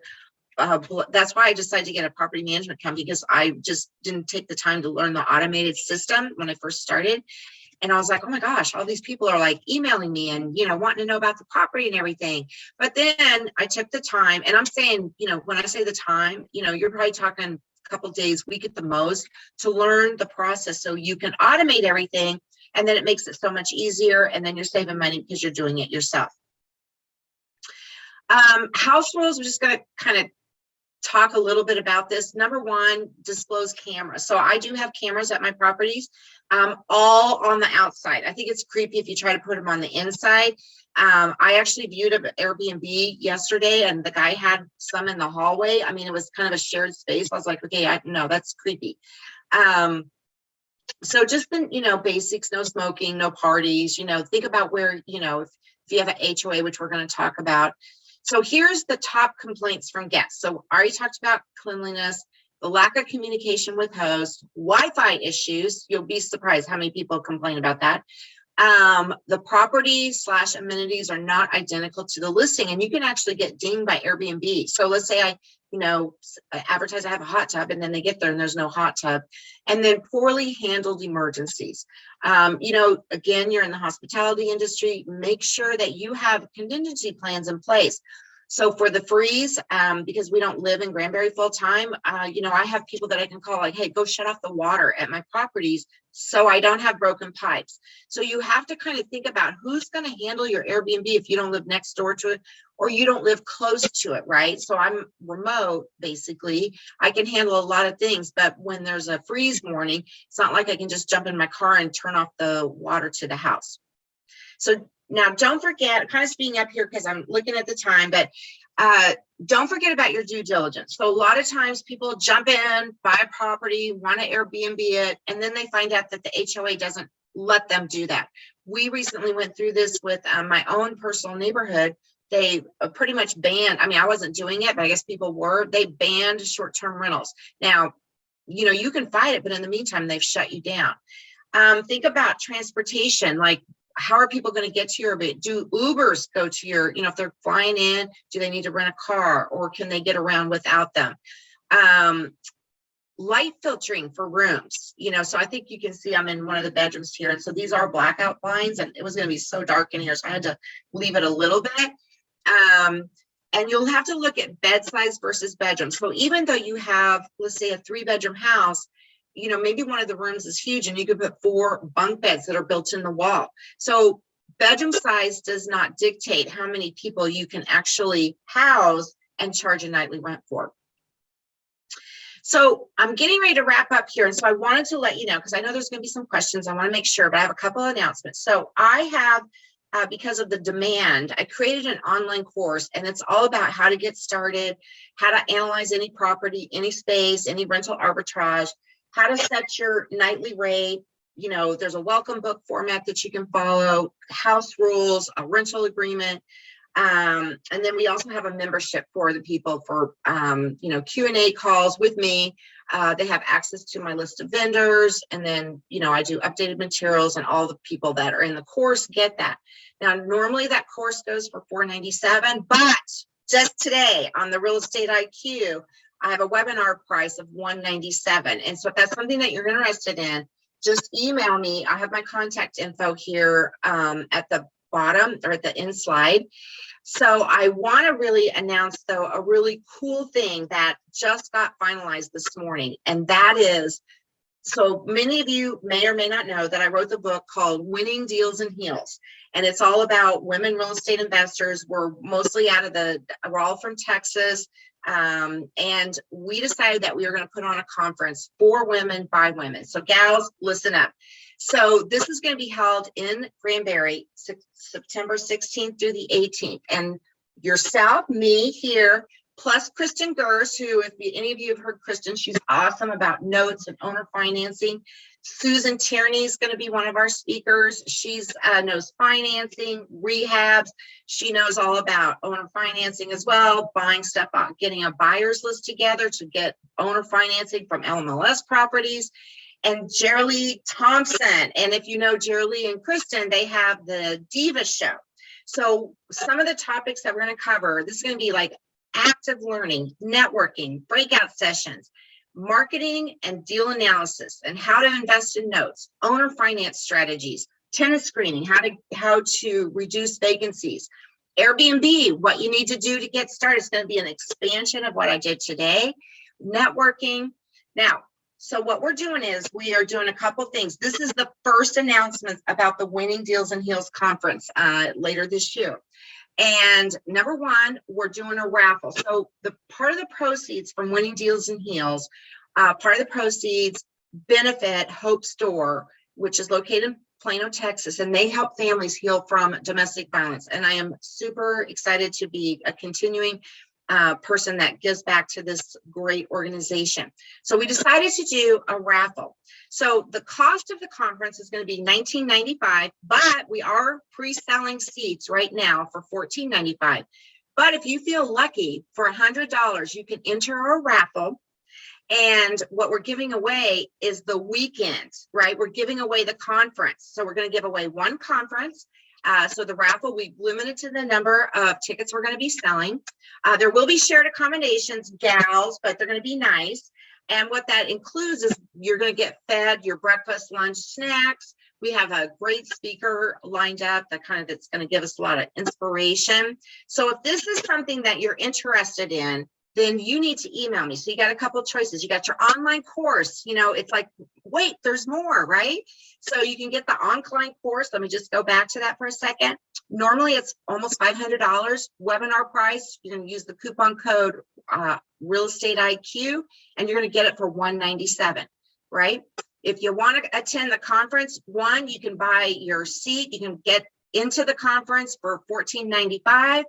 that's why I decided to get a property management company, because I just didn't take the time to learn the automated system when I first started. And I was like, oh my gosh, all these people are like emailing me and, wanting to know about the property and everything. But then I took the time, and I'm saying, when I say the time, you're probably talking a couple days, week at the most, to learn the process so you can automate everything. And then it makes it so much easier. And then you're saving money because you're doing it yourself. House rules, we're just going to kind of talk a little bit about this. Number one, disclose cameras. So I do have cameras at my properties, all on the outside. I think it's creepy if you try to put them on the inside. I actually viewed an Airbnb yesterday, and the guy had some in the hallway. I mean, it was kind of a shared space. I was like, okay, no, that's creepy. So just the, basics, no smoking, no parties, think about where, if if you have an HOA, which we're going to talk about. So here's the top complaints from guests. So I already talked about cleanliness, the lack of communication with hosts, Wi-Fi issues. You'll be surprised how many people complain about that. The property / amenities are not identical to the listing, and you can actually get dinged by Airbnb. So let's say I advertise I have a hot tub, and then they get there and there's no hot tub. And then poorly handled emergencies. Again, you're in the hospitality industry, make sure that you have contingency plans in place. So for the freeze, because we don't live in Granbury full time, I have people that I can call like, hey, go shut off the water at my properties so I don't have broken pipes. So you have to kind of think about who's going to handle your Airbnb if you don't live next door to it or you don't live close to it, right? So I'm remote, basically. I can handle a lot of things, but when there's a freeze warning, it's not like I can just jump in my car and turn off the water to the house. So now don't forget, kind of speeding up here because I'm looking at the time, but don't forget about your due diligence. So a lot of times people jump in, buy a property, want to Airbnb it, and then they find out that the HOA doesn't let them do that. We recently went through this with my own personal neighborhood. They pretty much banned, I wasn't doing it, but I guess people were, they banned short-term rentals. Now, you can fight it, but in the meantime, they've shut you down. Think about transportation, like how are people going to get to your Airbnb? Do Ubers go to your, if they're flying in, do they need to rent a car or can they get around without them? Light filtering for rooms, so I think you can see I'm in one of the bedrooms here. And so these are blackout blinds and it was going to be so dark in here. So I had to leave it a little bit. And you'll have to look at bed size versus bedroom. So even though you have, let's say a 3-bedroom house, maybe one of the rooms is huge and you could put 4 bunk beds that are built in the wall. So bedroom size does not dictate how many people you can actually house and charge a nightly rent for. So I'm getting ready to wrap up here. And so I wanted to let you know, because I know there's going to be some questions. I want to make sure, but I have a couple of announcements. So I have, because of the demand, I created an online course and it's all about how to get started, how to analyze any property, any space, any rental arbitrage, how to set your nightly rate. There's a welcome book format that you can follow, house rules, a rental agreement. And then we also have a membership for the people for, Q&A calls with me. They have access to my list of vendors. And then, I do updated materials and all the people that are in the course get that. Now, normally that course goes for $497, but just today on the Real Estate IQ, I have a webinar price of $197. And so if that's something that you're interested in, just email me. I have my contact info here at the bottom or at the end slide. So I want to really announce, though, a really cool thing that just got finalized this morning. And that is, so many of you may or may not know that I wrote the book called Winning Deals in Heels. And it's all about women real estate investors. We're mostly we're all from Texas. And we decided that we were going to put on a conference for women by women. So gals, listen up. So this is going to be held in Granbury, September 16th through the 18th. And yourself, me here, plus Kristen Gers, who, if any of you have heard Kristen, she's awesome about notes and owner financing. Susan Tierney is going to be one of our speakers. She's knows financing, rehabs. She knows all about owner financing as well, buying stuff out, getting a buyer's list together to get owner financing from MLS properties. And Jerry Thompson. And if you know Jerry and Kristen, they have the Diva Show. So some of the topics that we're going to cover, this is going to be like active learning, networking, breakout sessions, marketing and deal analysis, and how to invest in notes, owner finance strategies, tenant screening, how to reduce vacancies, Airbnb, what you need to do to get started. It's going to be an expansion of what I did today, networking. Now, so what we're doing is we are doing a couple things. This is the first announcement about the Winning Deals in Heels conference later this year. And number one, we're doing a raffle. So the part of the proceeds from Winning Deals in Heels, part of the proceeds benefit Hope Store, which is located in Plano, Texas, and they help families heal from domestic violence. And I am super excited to be continuing person that gives back to this great organization. So we decided to do a raffle. So the cost of the conference is going to be $19.95, but we are pre-selling seats right now for $14.95. But if you feel lucky, for $100, you can enter a raffle. And what we're giving away is the weekend, right? We're giving away the conference. So we're going to give away one conference. So the raffle, we've limited to the number of tickets we're going to be selling. There will be shared accommodations, gals, but they're going to be nice. And what that includes is you're going to get fed your breakfast, lunch, snacks. We have a great speaker lined up that's going to give us a lot of inspiration. So if this is something that you're interested in, then you need to email me. So you got a couple of choices. You got your online course. It's like, wait, there's more, right? So you can get the online course. Let me just go back to that for a second. Normally it's almost $500 webinar price. You can use the coupon code Real Estate IQ, and you're going to get it for $197, right? If you want to attend the conference, you can buy your seat. You can get into the conference for $14.95.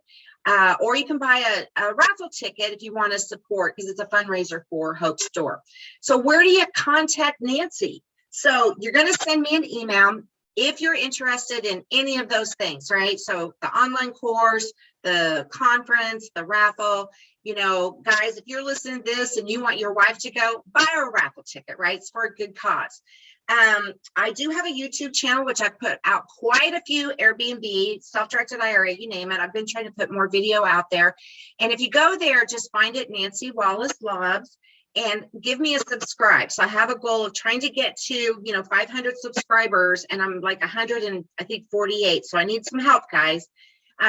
Or you can buy a raffle ticket if you want to support, because it's a fundraiser for Hope Store. So where do you contact Nancy? So you're going to send me an email if you're interested in any of those things, right? So the online course, the conference, the raffle, guys, if you're listening to this and you want your wife to go, buy her a raffle ticket, right? It's for a good cause. I do have a YouTube channel, which I put out quite a few Airbnb, self-directed IRA, you name it. I've been trying to put more video out there. And if you go there, just find it, Nancy Wallace Loves, and give me a subscribe. So I have a goal of trying to get to, 500 subscribers, and I'm like 148. So I need some help, guys.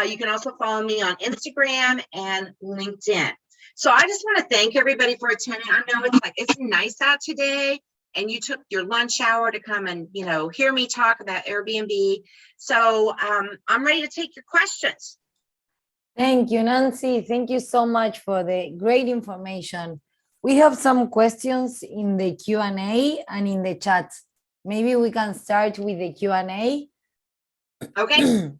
You can also follow me on Instagram and LinkedIn. So I just want to thank everybody for attending. I know it's nice out today, and you took your lunch hour to come and, hear me talk about Airbnb. So I'm ready to take your questions. Thank you, Nancy. Thank you so much for the great information. We have some questions in the Q&A and in the chat. Maybe we can start with the Q&A. Okay.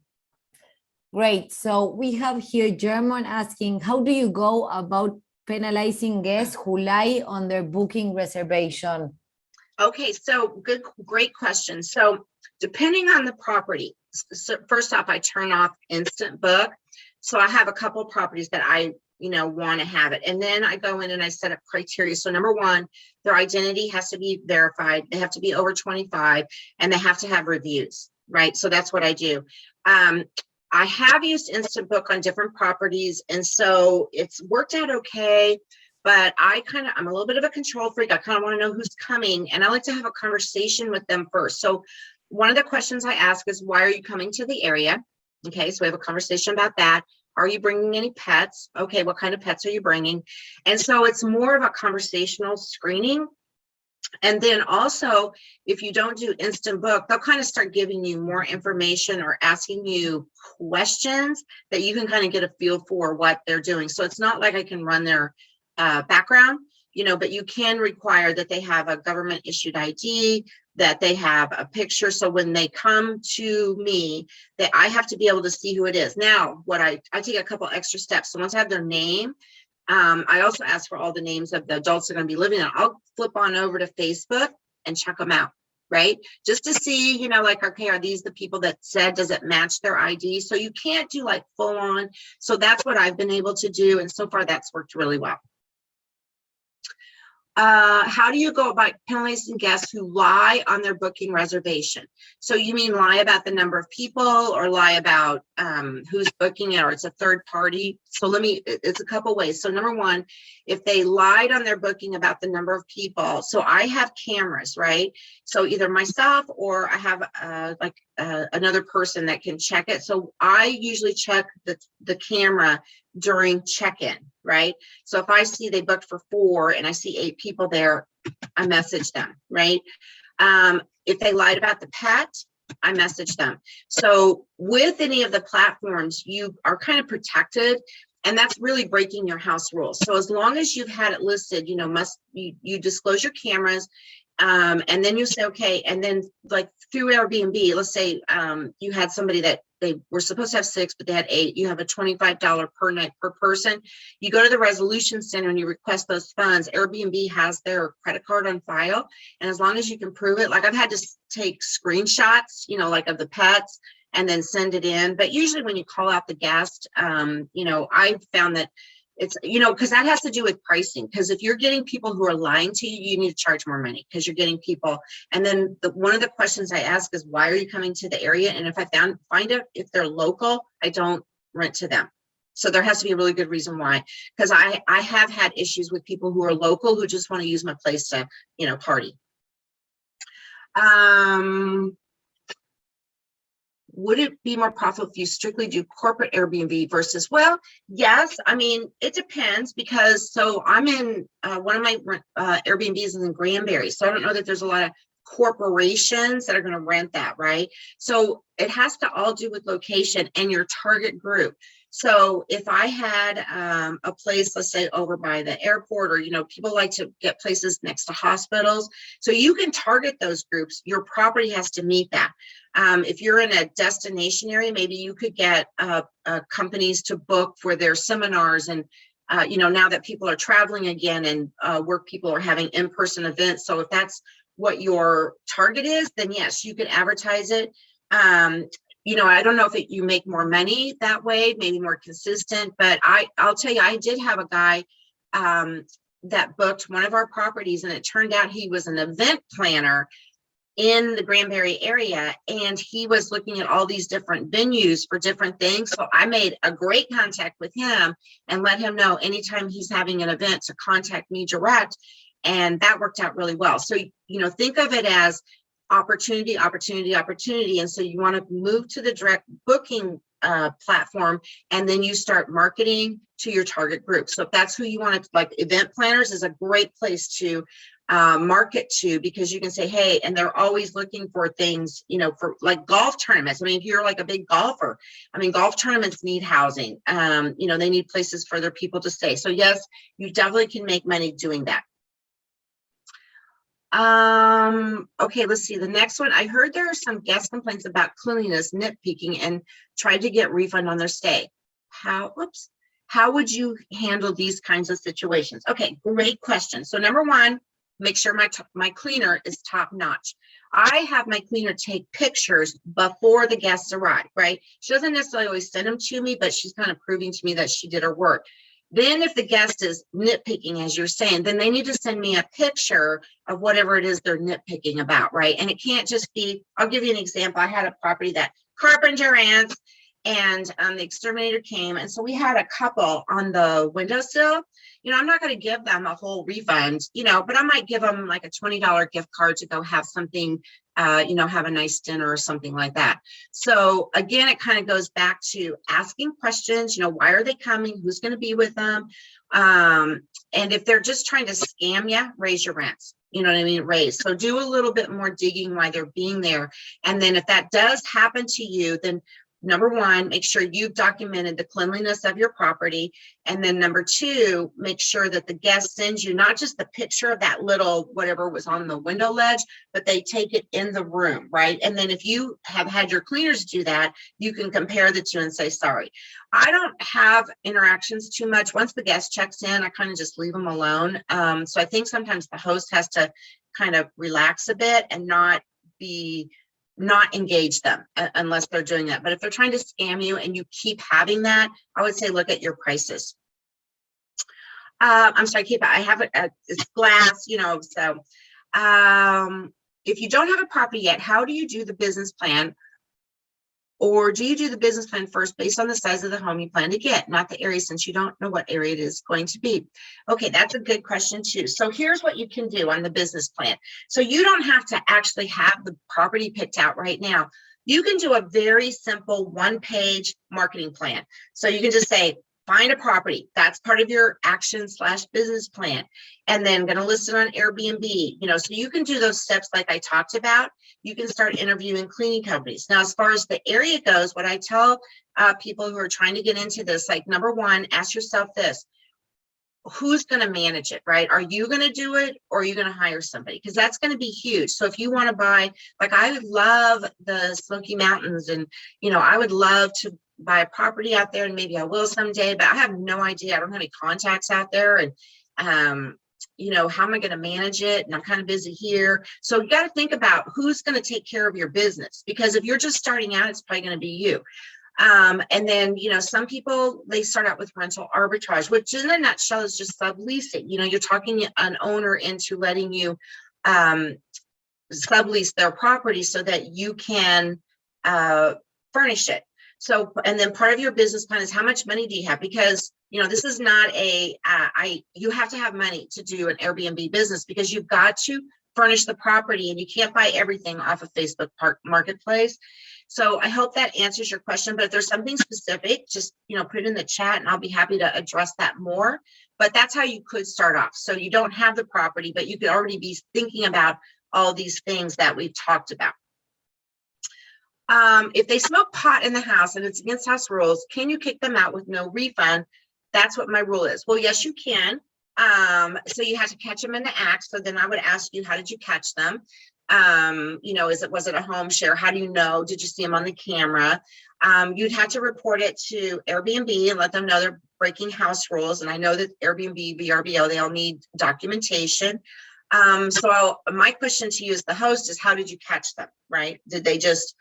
Great. So we have here German asking, how do you go about penalizing guests who lie on their booking reservation? Okay, so great question. So depending on the property, so first off, I turn off instant book. So I have a couple of properties that I want to have it. And then I go in and I set up criteria. So number one, their identity has to be verified. They have to be over 25, and they have to have reviews, right? So that's what I do. I have used instant book on different properties, and so it's worked out okay. But I'm a little bit of a control freak. I kind of want to know who's coming, and I like to have a conversation with them first. So one of the questions I ask is, why are you coming to the area? Okay, so we have a conversation about that. Are you bringing any pets? Okay, what kind of pets are you bringing? And so it's more of a conversational screening. And then also, if you don't do instant book, they'll kind of start giving you more information or asking you questions that you can kind of get a feel for what they're doing. So it's not like I can run their background, but you can require that they have a government issued ID, that they have a picture. So when they come to me, that I have to be able to see who it is. Now, what I take a couple extra steps. So once I have their name, I also ask for all the names of the adults that are going to be living there. I'll flip on over to Facebook and check them out, right? Just to see, okay, are these the people that said, does it match their ID? So you can't do like full on. So that's what I've been able to do. And so far that's worked really well. How do you go about penalizing guests who lie on their booking reservation? So you mean lie about the number of people, or lie about who's booking it, or it's a third party? So it's a couple ways. So number one, if they lied on their booking about the number of people, so I have cameras, right? So either myself or I have another person that can check it. So I usually check the camera during check-in, right? So if I see they booked for 4 and I see 8 people there, I message them, right? If they lied about the pet, I message them. So with any of the platforms, you are kind of protected, and that's really breaking your house rules. So as long as you've had it listed, you disclose your cameras, And then you say, okay, and then like through Airbnb, let's say you had somebody that they were supposed to have 6, but they had 8. You have a $25 per night per person. You go to the resolution center and you request those funds. Airbnb has their credit card on file. And as long as you can prove it, like I've had to take screenshots, you know, like of the pets and then send it in. But usually when you call out the guest, you know, I've found that it's, you know, because that has to do with pricing. Because if you're getting people who are lying to you, you need to charge more money because you're getting people. And then one of the questions I ask is, why are you coming to the area? And if I find out if they're local, I don't rent to them. So there has to be a really good reason why. Because I have had issues with people who are local who just want to use my place to, you know, party. Would it be more profitable if you strictly do corporate Airbnb versus, well, yes, I mean, it depends because, so I'm in, one of my Airbnbs is in Granbury. So I don't know that there's a lot of corporations that are going to rent that, right? So it has to all do with location and your target group. So if I had a place, let's say over by the airport, or, you know, people like to get places next to hospitals. So you can target those groups. Your property has to meet that. If you're in a destination area, maybe you could get companies to book for their seminars. And, you know, now that people are traveling again and work people are having in-person events. So if that's what your target is, then yes, you can advertise it. You know, I don't know if you make more money that way, maybe more consistent, but I'll tell you, I did have a guy that booked one of our properties, and it turned out he was an event planner in the Granbury area, and he was looking at all these different venues for different things. So I made a great contact with him and let him know anytime he's having an event to contact me direct. And that worked out really well. So, you know, think of it as opportunity, opportunity, opportunity. And so you want to move to the direct booking platform, and then you start marketing to your target group. So if that's who you want to, like, event planners is a great place to market to, because you can say, hey, and they're always looking for things, you know, for like golf tournaments. I mean, if you're like a big golfer, I mean, golf tournaments need housing. You know, they need places for their people to stay. So yes, you definitely can make money doing that. Okay, let's see. The next one, I heard there are some guest complaints about cleanliness, nitpicking, and tried to get refund on their stay. How would you handle these kinds of situations? Okay, great question. So number one, make sure my cleaner is top notch. I have my cleaner take pictures before the guests arrive, right? She doesn't necessarily always send them to me, but she's kind of proving to me that she did her work. Then if the guest is nitpicking, as you're saying, then they need to send me a picture of whatever it is they're nitpicking about, right? And it can't just be, I'll give you an example. I had a property that carpenter ants, and the exterminator came. And so we had a couple on the windowsill. You know, I'm not going to give them a whole refund, you know, but I might give them like a $20 gift card to go have something, you know, have a nice dinner or something like that. So again, it kind of goes back to asking questions, you know, why are they coming? Who's going to be with them? And if they're just trying to scam you, raise your rents. You know what I mean? Raise. So do a little bit more digging while they're being there. And then if that does happen to you, then number one, make sure you've documented the cleanliness of your property. And then number two, make sure that the guest sends you not just the picture of that little whatever was on the window ledge, but they take it in the room, right? And then if you have had your cleaners do that, you can compare the two and say, sorry. I don't have interactions too much. Once the guest checks in, I kind of just leave them alone. So I think sometimes the host has to kind of relax a bit and not engage them unless they're doing that. But if they're trying to scam you and you keep having that, I would say look at your prices. I'm sorry, I have it's glass, you know, so if you don't have a property yet, how do you do the business plan? Or do you do the business plan first based on the size of the home you plan to get, not the area, since you don't know what area it is going to be? Okay, that's a good question too. So here's what you can do on the business plan. So you don't have to actually have the property picked out right now. You can do a very simple one-page marketing plan. So you can just say, find a property. That's part of your action/business plan. And then going to list it on Airbnb, you know, so you can do those steps like I talked about. You can start interviewing cleaning companies. Now, as far as the area goes, what I tell people who are trying to get into this, like, number one, ask yourself this: who's going to manage it, right? Are you going to do it, or are you going to hire somebody? Because that's going to be huge. So if you want to buy, like I would love the Smoky Mountains, and I would love to buy a property out there, and maybe I will someday, but I have no idea. I don't have any contacts out there, and how am I going to manage it? And I'm kind of busy here. So you got to think about who's going to take care of your business, because if you're just starting out, it's probably going to be you. And then, some people, they start out with rental arbitrage, which in a nutshell is just subleasing. You're talking an owner into letting you sublease their property so that you can furnish it. So, and then part of your business plan is how much money do you have? Because, this is not you have to have money to do an Airbnb business, because you've got to furnish the property, and you can't buy everything off of Facebook Marketplace. So I hope that answers your question, but if there's something specific, just, put it in the chat and I'll be happy to address that more. But that's how you could start off. So you don't have the property, but you could already be thinking about all these things that we've talked about. If they smoke pot in the house and it's against house rules, can you kick them out with no refund? That's what my rule is. Well, yes, you can. So you have to catch them in the act. So then I would ask you, how did you catch them? Was it a home share? How do you know? Did you see them on the camera? You'd have to report it to Airbnb and let them know they're breaking house rules. And I know that Airbnb, VRBO, they all need documentation. So my question to you as the host is, how did you catch them, right? Did they just,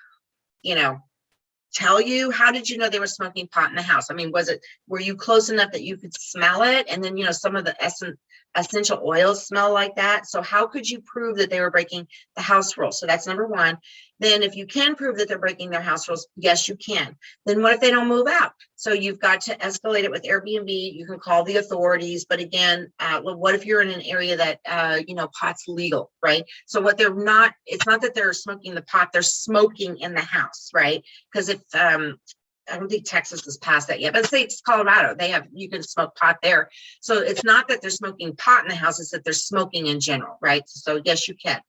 tell you? How did you know they were smoking pot in the house? I mean, were you close enough that you could smell it? And then, some of the essential oils smell like that. So how could you prove that they were breaking the house rules? So that's number one. Then if you can prove that they're breaking their house rules, yes, you can. Then what if they don't move out? So you've got to escalate it with Airbnb. You can call the authorities. But again, what if you're in an area that, pot's legal, right? So it's not that they're smoking the pot, they're smoking in the house, right? Because if, I don't think Texas has passed that yet, but say it's Colorado, you can smoke pot there. So it's not that they're smoking pot in the house, it's that they're smoking in general, right? So yes, you can.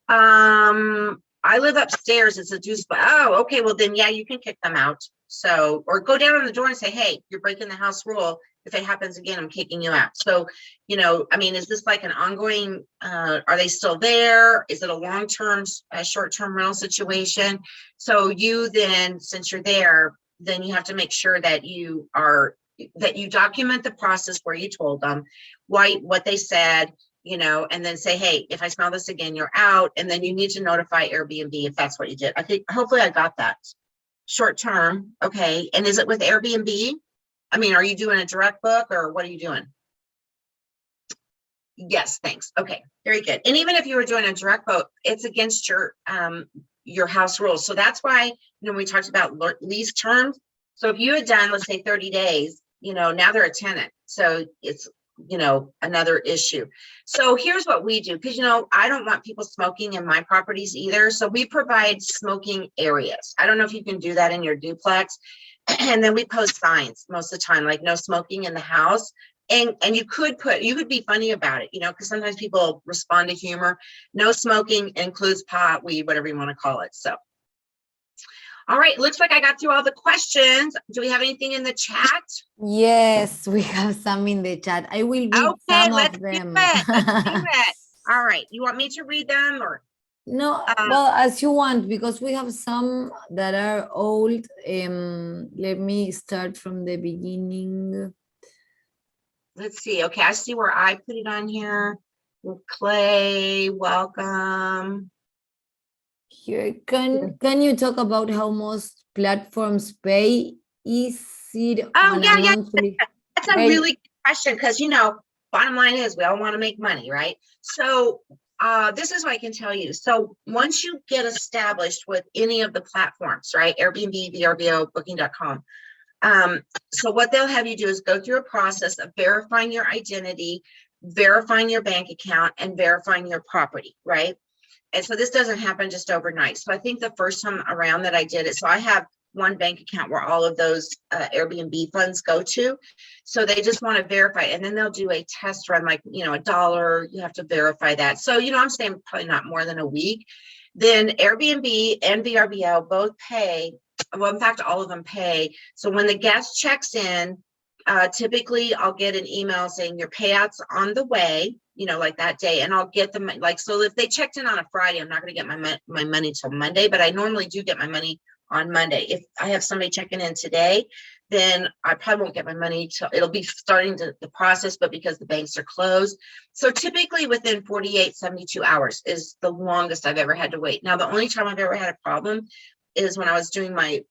I live upstairs, it's a juice, but okay, well then, yeah, you can kick them out. So, or go down on the door and say, hey, you're breaking the house rule. If it happens again, I'm kicking you out. So, is this like an ongoing, are they still there? Is it a long-term, short-term rental situation? So you then, since you're there, then you have to make sure that you document the process where you told them what they said, and then say, hey, if I smell this again, you're out. And then you need to notify Airbnb if that's what you did. I think, hopefully I got that. Short term. Okay. And is it with Airbnb? I mean, are you doing a direct book, or what are you doing? Yes, thanks. Okay, very good. And even if you were doing a direct book, it's against your house rules. So that's why, we talked about lease terms. So if you had done, let's say 30 days, now they're a tenant. So it's, another issue. So here's what we do, because, I don't want people smoking in my properties either. So we provide smoking areas. I don't know if you can do that in your duplex. And then we post signs most of the time, like no smoking in the house. And you could be funny about it, because sometimes people respond to humor. No smoking includes pot, weed, whatever you want to call it. So, all right, looks like I got through all the questions. Do we have anything in the chat? Yes, we have some in the chat. I will read some of them. Let's do it. All right, you want me to read them, or? No, well, as you want, because we have some that are old. Let me start from the beginning. Let's see. Okay, I see where I put it on here. Clay, welcome. Here, can you talk about how most platforms pay? Is it on a monthly? That's a really good question, because bottom line is we all want to make money, right? So this is what I can tell you. So once you get established with any of the platforms, right? Airbnb, VRBO, Booking.com. So what they'll have you do is go through a process of verifying your identity, verifying your bank account, and verifying your property, right? And so this doesn't happen just overnight. So I think the first time around that I did it, so I have one bank account where all of those Airbnb funds go to. So they just want to verify, and then they'll do a test run, like, $1, you have to verify that. So, I'm saying probably not more than a week. Then Airbnb and VRBO both pay. Well, in fact, all of them pay. So when the guest checks in, typically I'll get an email saying your payout's on the way, you know, like that day, and I'll get them like, so if they checked in on a Friday, I'm not going to get my money till Monday, but I normally do get my money on Monday. If I have somebody checking in today, then I probably won't get my money till it'll be starting to the process, but because the banks are closed. So typically within 48, 72 hours is the longest I've ever had to wait. Now, the only time I've ever had a problem is when I was doing my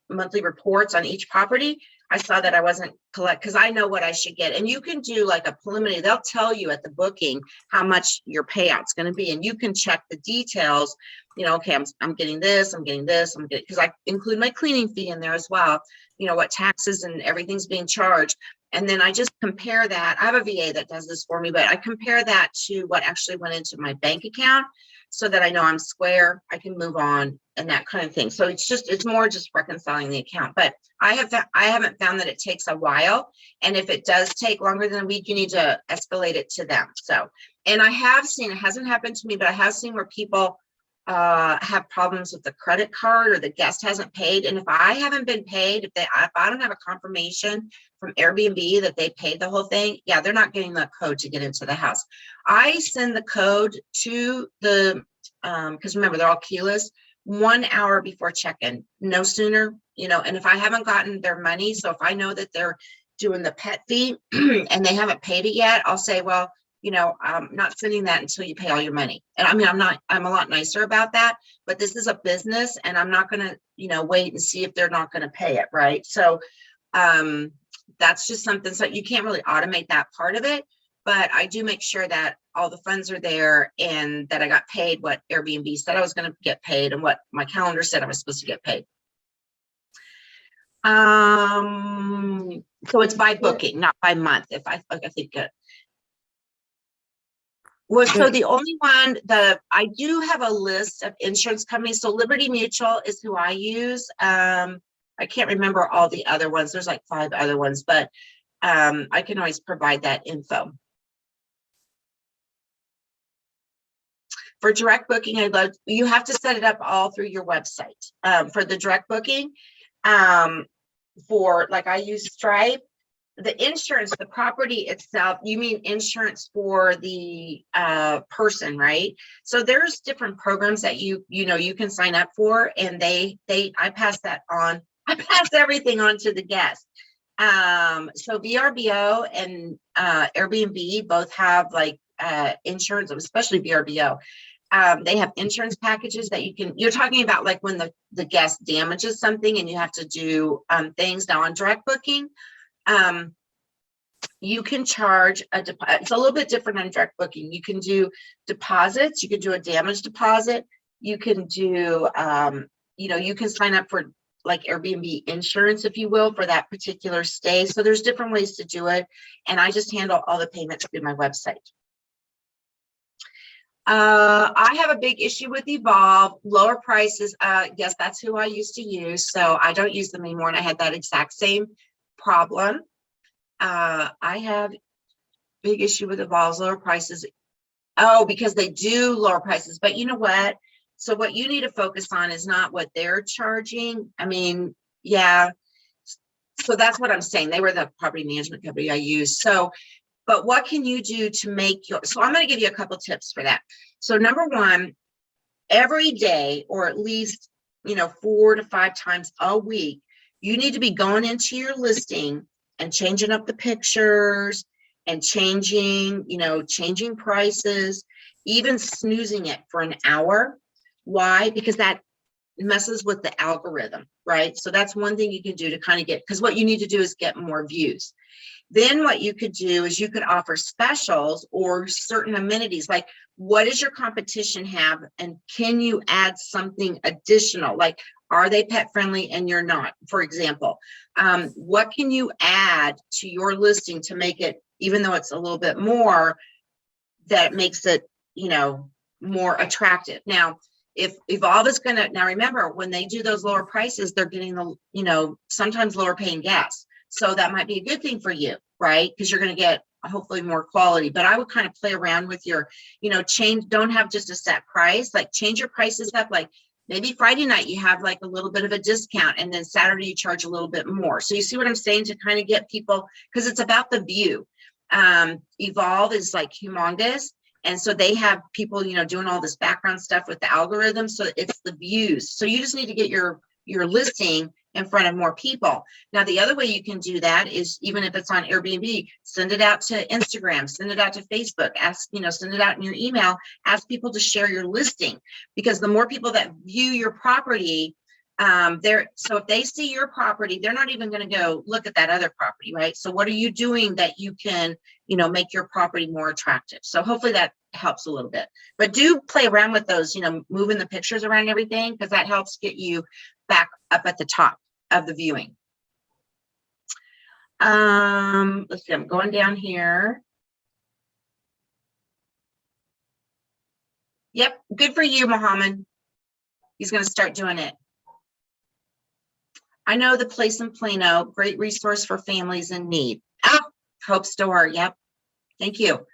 monthly reports on each property. I saw that I wasn't because I know what I should get. And you can do like a preliminary, they'll tell you at the booking how much your payout's going to be. And you can check the details, you know, okay, I'm getting this, I'm getting this, I'm getting, because I include my cleaning fee in there as well, you know, what taxes and everything's being charged. And then I just compare that. I have a VA that does this for me, but I compare that to what actually went into my bank account so that I know I'm square, I can move on and that kind of thing. So it's more just reconciling the account. But I haven't found that it takes a while. And if it does take longer than a week, you need to escalate it to them. So, and I have seen, it hasn't happened to me, but I have seen where people have problems with the credit card or the guest hasn't paid. And if I haven't been paid, if I don't have a confirmation from Airbnb that they paid the whole thing, yeah, they're not getting the code to get into the house. I send the code to the, because remember, they're all keyless, 1 hour before check-in, no sooner, you know, and if I haven't gotten their money, so if I know that they're doing the pet fee and they haven't paid it yet, I'll say, well, you know, I'm not sending that until you pay all your money. And I mean, I'm a lot nicer about that, but this is a business and I'm not going to, you know, wait and see if they're not going to pay it. Right. So that's just something, so you can't really automate that part of it, but I do make sure that all the funds are there and that I got paid what Airbnb said I was going to get paid and what my calendar said I was supposed to get paid. So it's by booking, not by month. If I think good. Well, so the only one that I do have a list of insurance companies. So Liberty Mutual is who I use. I can't remember all the other ones. There's like 5 other ones, but I can always provide that info. For direct booking, you have to set it up all through your website. For the direct booking, for like I use Stripe. The insurance, the property itself, you mean insurance for the person, right? So there's different programs that you can sign up for, and I pass that on. I pass everything on to the guest. So VRBO and Airbnb both have like insurance, especially VRBO. They have insurance packages that you're talking about like when the guest damages something and you have to do things. Now on direct booking, you can charge it's a little bit different on direct booking. You can do deposits, you can do a damage deposit, you can do, you can sign up for like Airbnb insurance, if you will, for that particular stay. So there's different ways to do it. And I just handle all the payments through my website. I have a big issue with Evolve, lower prices. Yes, that's who I used to use. So I don't use them anymore. And I had that exact same problem. I have big issue with Evolve's lower prices. Oh, because they do lower prices. But you know what? So what you need to focus on is not what they're charging. I mean, yeah. So that's what I'm saying. They were the property management company I used. So, but what can you do to make so I'm going to give you a couple tips for that. So number one, every day, or at least, 4 to 5 times a week, you need to be going into your listing and changing up the pictures and changing prices, even snoozing it for an hour. Why? Because that messes with the algorithm, right? So that's one thing you can do to kind of get, because what you need to do is get more views. Then what you could do is you could offer specials or certain amenities, like what does your competition have? And can you add something additional? Like, are they pet friendly and you're not, for example? What can you add to your listing to make it, even though it's a little bit more, that makes it, more attractive? Now, if Evolve is going to, now remember, when they do those lower prices, they're getting the, sometimes lower paying guests. So that might be a good thing for you, right? Because you're going to get hopefully more quality. But I would kind of play around with your, change, don't have just a set price, like change your prices up, like Maybe Friday night you have like a little bit of a discount, and then Saturday you charge a little bit more. So you see what I'm saying, to kind of get people, because it's about the view. Evolve is like humongous. And so they have people, you know, doing all this background stuff with the algorithm. So it's the views. So you just need to get your listing in front of more people. Now, the other way you can do that is, even if it's on Airbnb, send it out to Instagram, send it out to Facebook, send it out in your email, ask people to share your listing, because the more people that view your property, so if they see your property, they're not even going to go look at that other property, right? So what are you doing that you can, make your property more attractive? So hopefully that helps a little bit, but do play around with those, moving the pictures around and everything, because that helps get you back up at the top of the viewing. Let's see, I'm going down here. Yep, good for you, Muhammad. He's going to start doing it. I know the place in Plano, great resource for families in need. Hope Store. Yep. Thank you.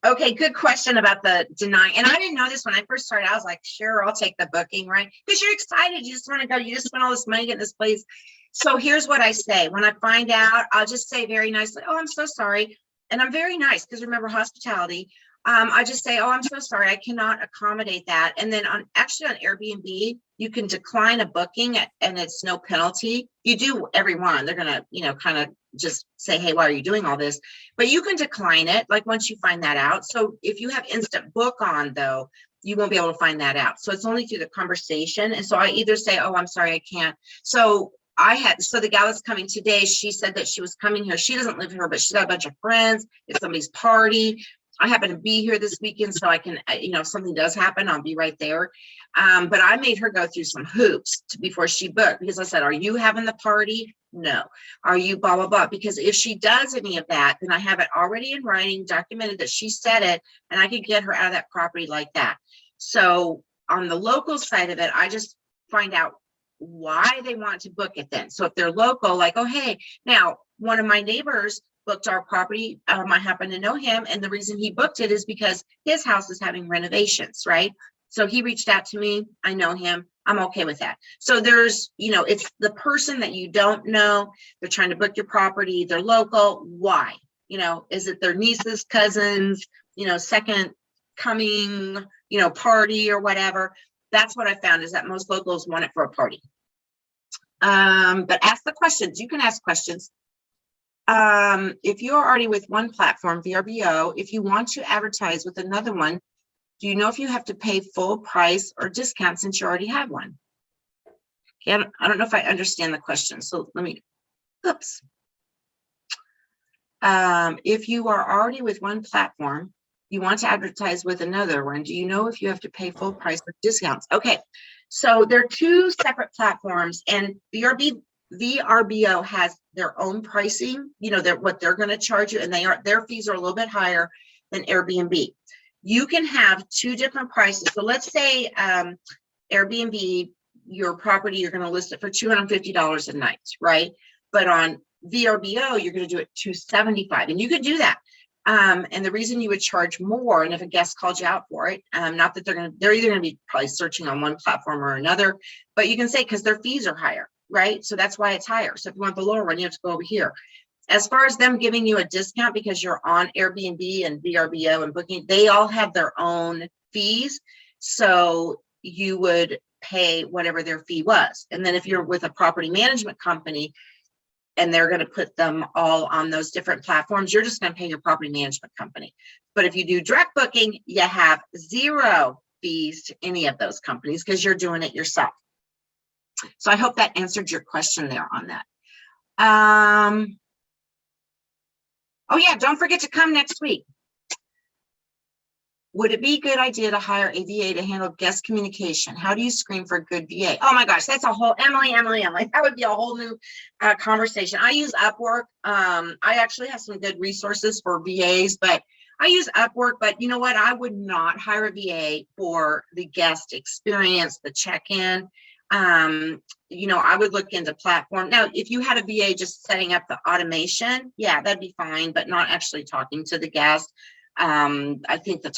Okay, good question about the denying. And I didn't know this when I first started. I was like, sure, I'll take the booking, right? Because you're excited. You just want to go. You just spend all this money getting this place. So here's what I say. When I find out, I'll just say very nicely, oh, I'm so sorry. And I'm very nice, because remember, hospitality. I just say, oh, I'm so sorry, I cannot accommodate that. And then on Airbnb, you can decline a booking and it's no penalty. You do every one. They're going to, kind of just say, hey, why are you doing all this? But you can decline it, like, once you find that out. So if you have instant book on, though, you won't be able to find that out. So it's only through the conversation. And so I either say, oh, I'm sorry, I can't. So the gal that's coming today, she said that she was coming here. She doesn't live here, but she's got a bunch of friends. It's somebody's party. I happen to be here this weekend, so I can, if something does happen, I'll be right there. But I made her go through some hoops before she booked, because I said, are you having the party? No. Are you blah, blah, blah? Because if she does any of that, then I have it already in writing, documented that she said it, and I could get her out of that property like that. So on the local side of it, I just find out why they want to book it then. So if they're local, like, oh, hey, now one of my neighbors booked our property. I happen to know him, and the reason he booked it is because his house is having renovations, right? So he reached out to me. I know him. I'm okay with that. So there's, it's the person that you don't know. They're trying to book your property. They're local. Why? Is it their nieces, cousins, second coming, party or whatever? That's what I found, is that most locals want it for a party. But ask the questions. You can ask questions. If you're already with one platform, VRBO, if you want to advertise with another one, do you know if you have to pay full price or discount since you already have one? Okay, I don't know if I understand the question. So let me, oops. If you are already with one platform, you want to advertise with another one, do you know if you have to pay full price or discounts? Okay, so they're two separate platforms, and VRBO has their own pricing, what they're going to charge you, and their fees are a little bit higher than Airbnb. You can have two different prices. So let's say Airbnb, your property, you're going to list it for $250 a night, right? But on VRBO, you're going to do it $275, and you can do that. And the reason you would charge more, and if a guest called you out for it, not that they're either going to be probably searching on one platform or another, but you can say, because their fees are higher, right? So that's why it's higher. So if you want the lower one, you have to go over here. As far as them giving you a discount because you're on Airbnb and VRBO and Booking, they all have their own fees. So you would pay whatever their fee was. And then if you're with a property management company and they're going to put them all on those different platforms, you're just going to pay your property management company. But if you do direct booking, you have zero fees to any of those companies because you're doing it yourself. So I hope that answered your question there on that. Oh yeah, don't forget to come next week. Would it be a good idea to hire a VA to handle guest communication? How do you screen for a good VA? Oh my gosh, that's a whole, Emily. That would be a whole new conversation. I use Upwork. I actually have some good resources for VAs, but I use Upwork. But you know what? I would not hire a VA for the guest experience, the check-in. You know, I would look into platform. Now, if you had a VA just setting up the automation, yeah, that'd be fine, but not actually talking to the guest. I think the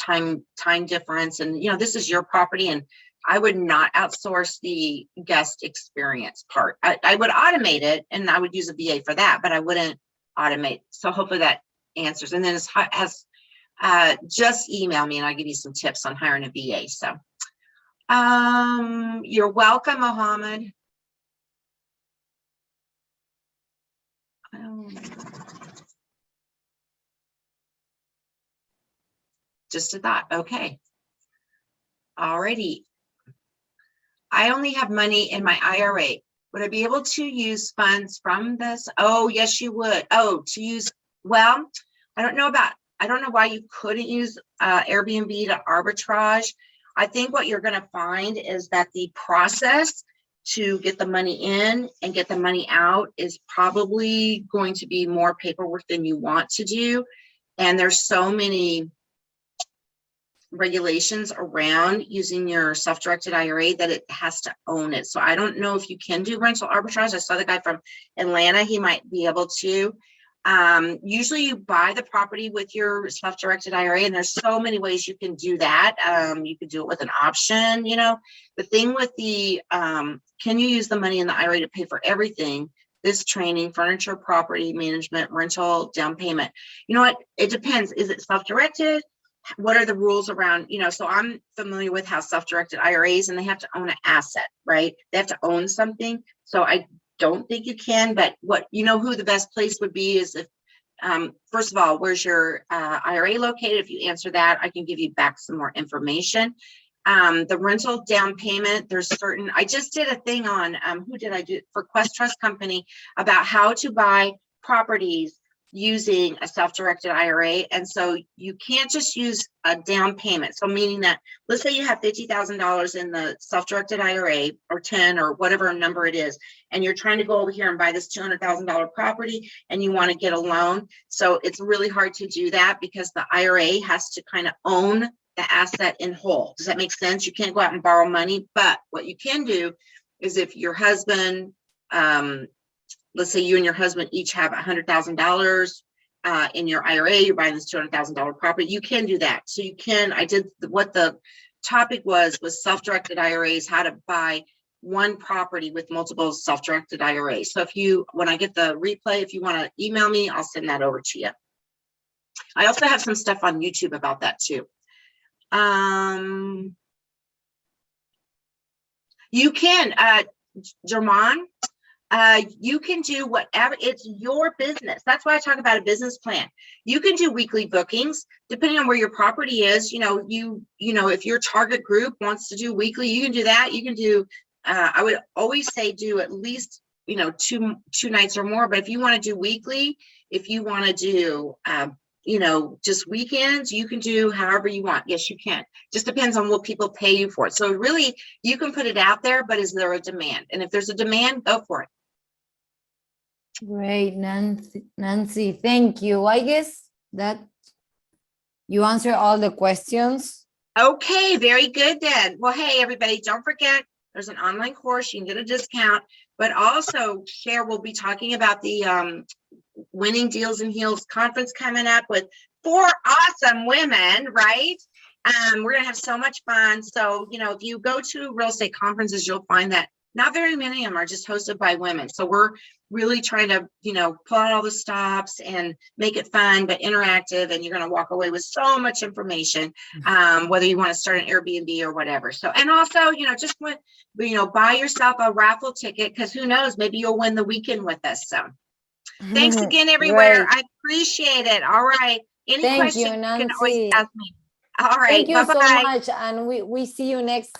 time difference, and you know, this is your property, and I would not outsource the guest experience part. I would automate it, and I would use a VA for that, but I wouldn't automate. So hopefully that answers. And then just email me and I'll give you some tips on hiring a VA. So you're welcome, Mohammed. Just a thought. Okay. Alrighty. I only have money in my IRA. Would I be able to use funds from this? Oh, yes, you would. Oh, to use, well, I don't know why you couldn't use Airbnb to arbitrage. I think what you're going to find is that the process to get the money in and get the money out is probably going to be more paperwork than you want to do. And there's so many regulations around using your self-directed IRA that it has to own it. So I don't know if you can do rental arbitrage. I saw the guy from Atlanta, he might be able to. Usually you buy the property with your self-directed IRA, and there's so many ways you can do that. You could do it with an option. You know, the thing with the, can you use the money in the IRA to pay for everything? This training, furniture, property management, rental, down payment. You know what? It depends. Is it self-directed? What are the rules around, you know, so I'm familiar with how self-directed IRAs, and they have to own an asset, right? They have to own something. So I don't think you can, but what, you know, who the best place would be is if, first of all, where's your IRA located? If you answer that, I can give you back some more information. The rental down payment, there's certain, I just did a thing on, who did I do for Quest Trust Company about how to buy properties using a self-directed IRA. And so you can't just use a down payment. So meaning that, let's say you have $50,000 in the self-directed IRA, or 10 or whatever number it is, and you're trying to go over here and buy this $200,000 property and you want to get a loan. So it's really hard to do that because the IRA has to kind of own the asset in whole. Does that make sense? You can't go out and borrow money, but what you can do is if your husband, let's say you and your husband each have $100,000 in your IRA, you're buying this $200,000 property, you can do that. So you can, what the topic was self-directed IRAs, how to buy one property with multiple self-directed IRAs. So if you, when I get the replay, if you want to email me, I'll send that over to you. I also have some stuff on YouTube about that too. You can, Jermon, you can do whatever, it's your business. That's why I talk about a business plan. You can do weekly bookings depending on where your property is. You know, if your target group wants to do weekly, you can do that. You can do, I would always say do at least, you know, two nights or more. But if you want to do weekly, if you want to do, you know, just weekends, you can do however you want. Yes, you can. Just depends on what people pay you for it. So really, you can put it out there, but is there a demand? And if there's a demand, go for it. Great, Nancy, thank you. I guess that you answer all the questions. Okay, very good then. Well, hey, everybody, don't forget, there's an online course. You can get a discount, but also share, we'll be talking about the Winning Deals and Heels conference coming up with 4 awesome women, right? We're going to have so much fun. So, you know, if you go to real estate conferences, you'll find that not very many of them are just hosted by women. So we're really trying to, you know, pull out all the stops and make it fun, but interactive. And you're going to walk away with so much information, whether you want to start an Airbnb or whatever. So, and also, you know, just want, you know, buy yourself a raffle ticket, because who knows, maybe you'll win the weekend with us. So thanks again, everywhere. I appreciate it. All right. Any questions, you can always ask me. All right. Thank you so much. And we see you next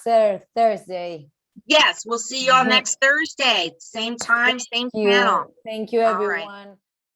Thursday. Yes, we'll see you all next Thursday. Same time, same channel. Thank you, everyone.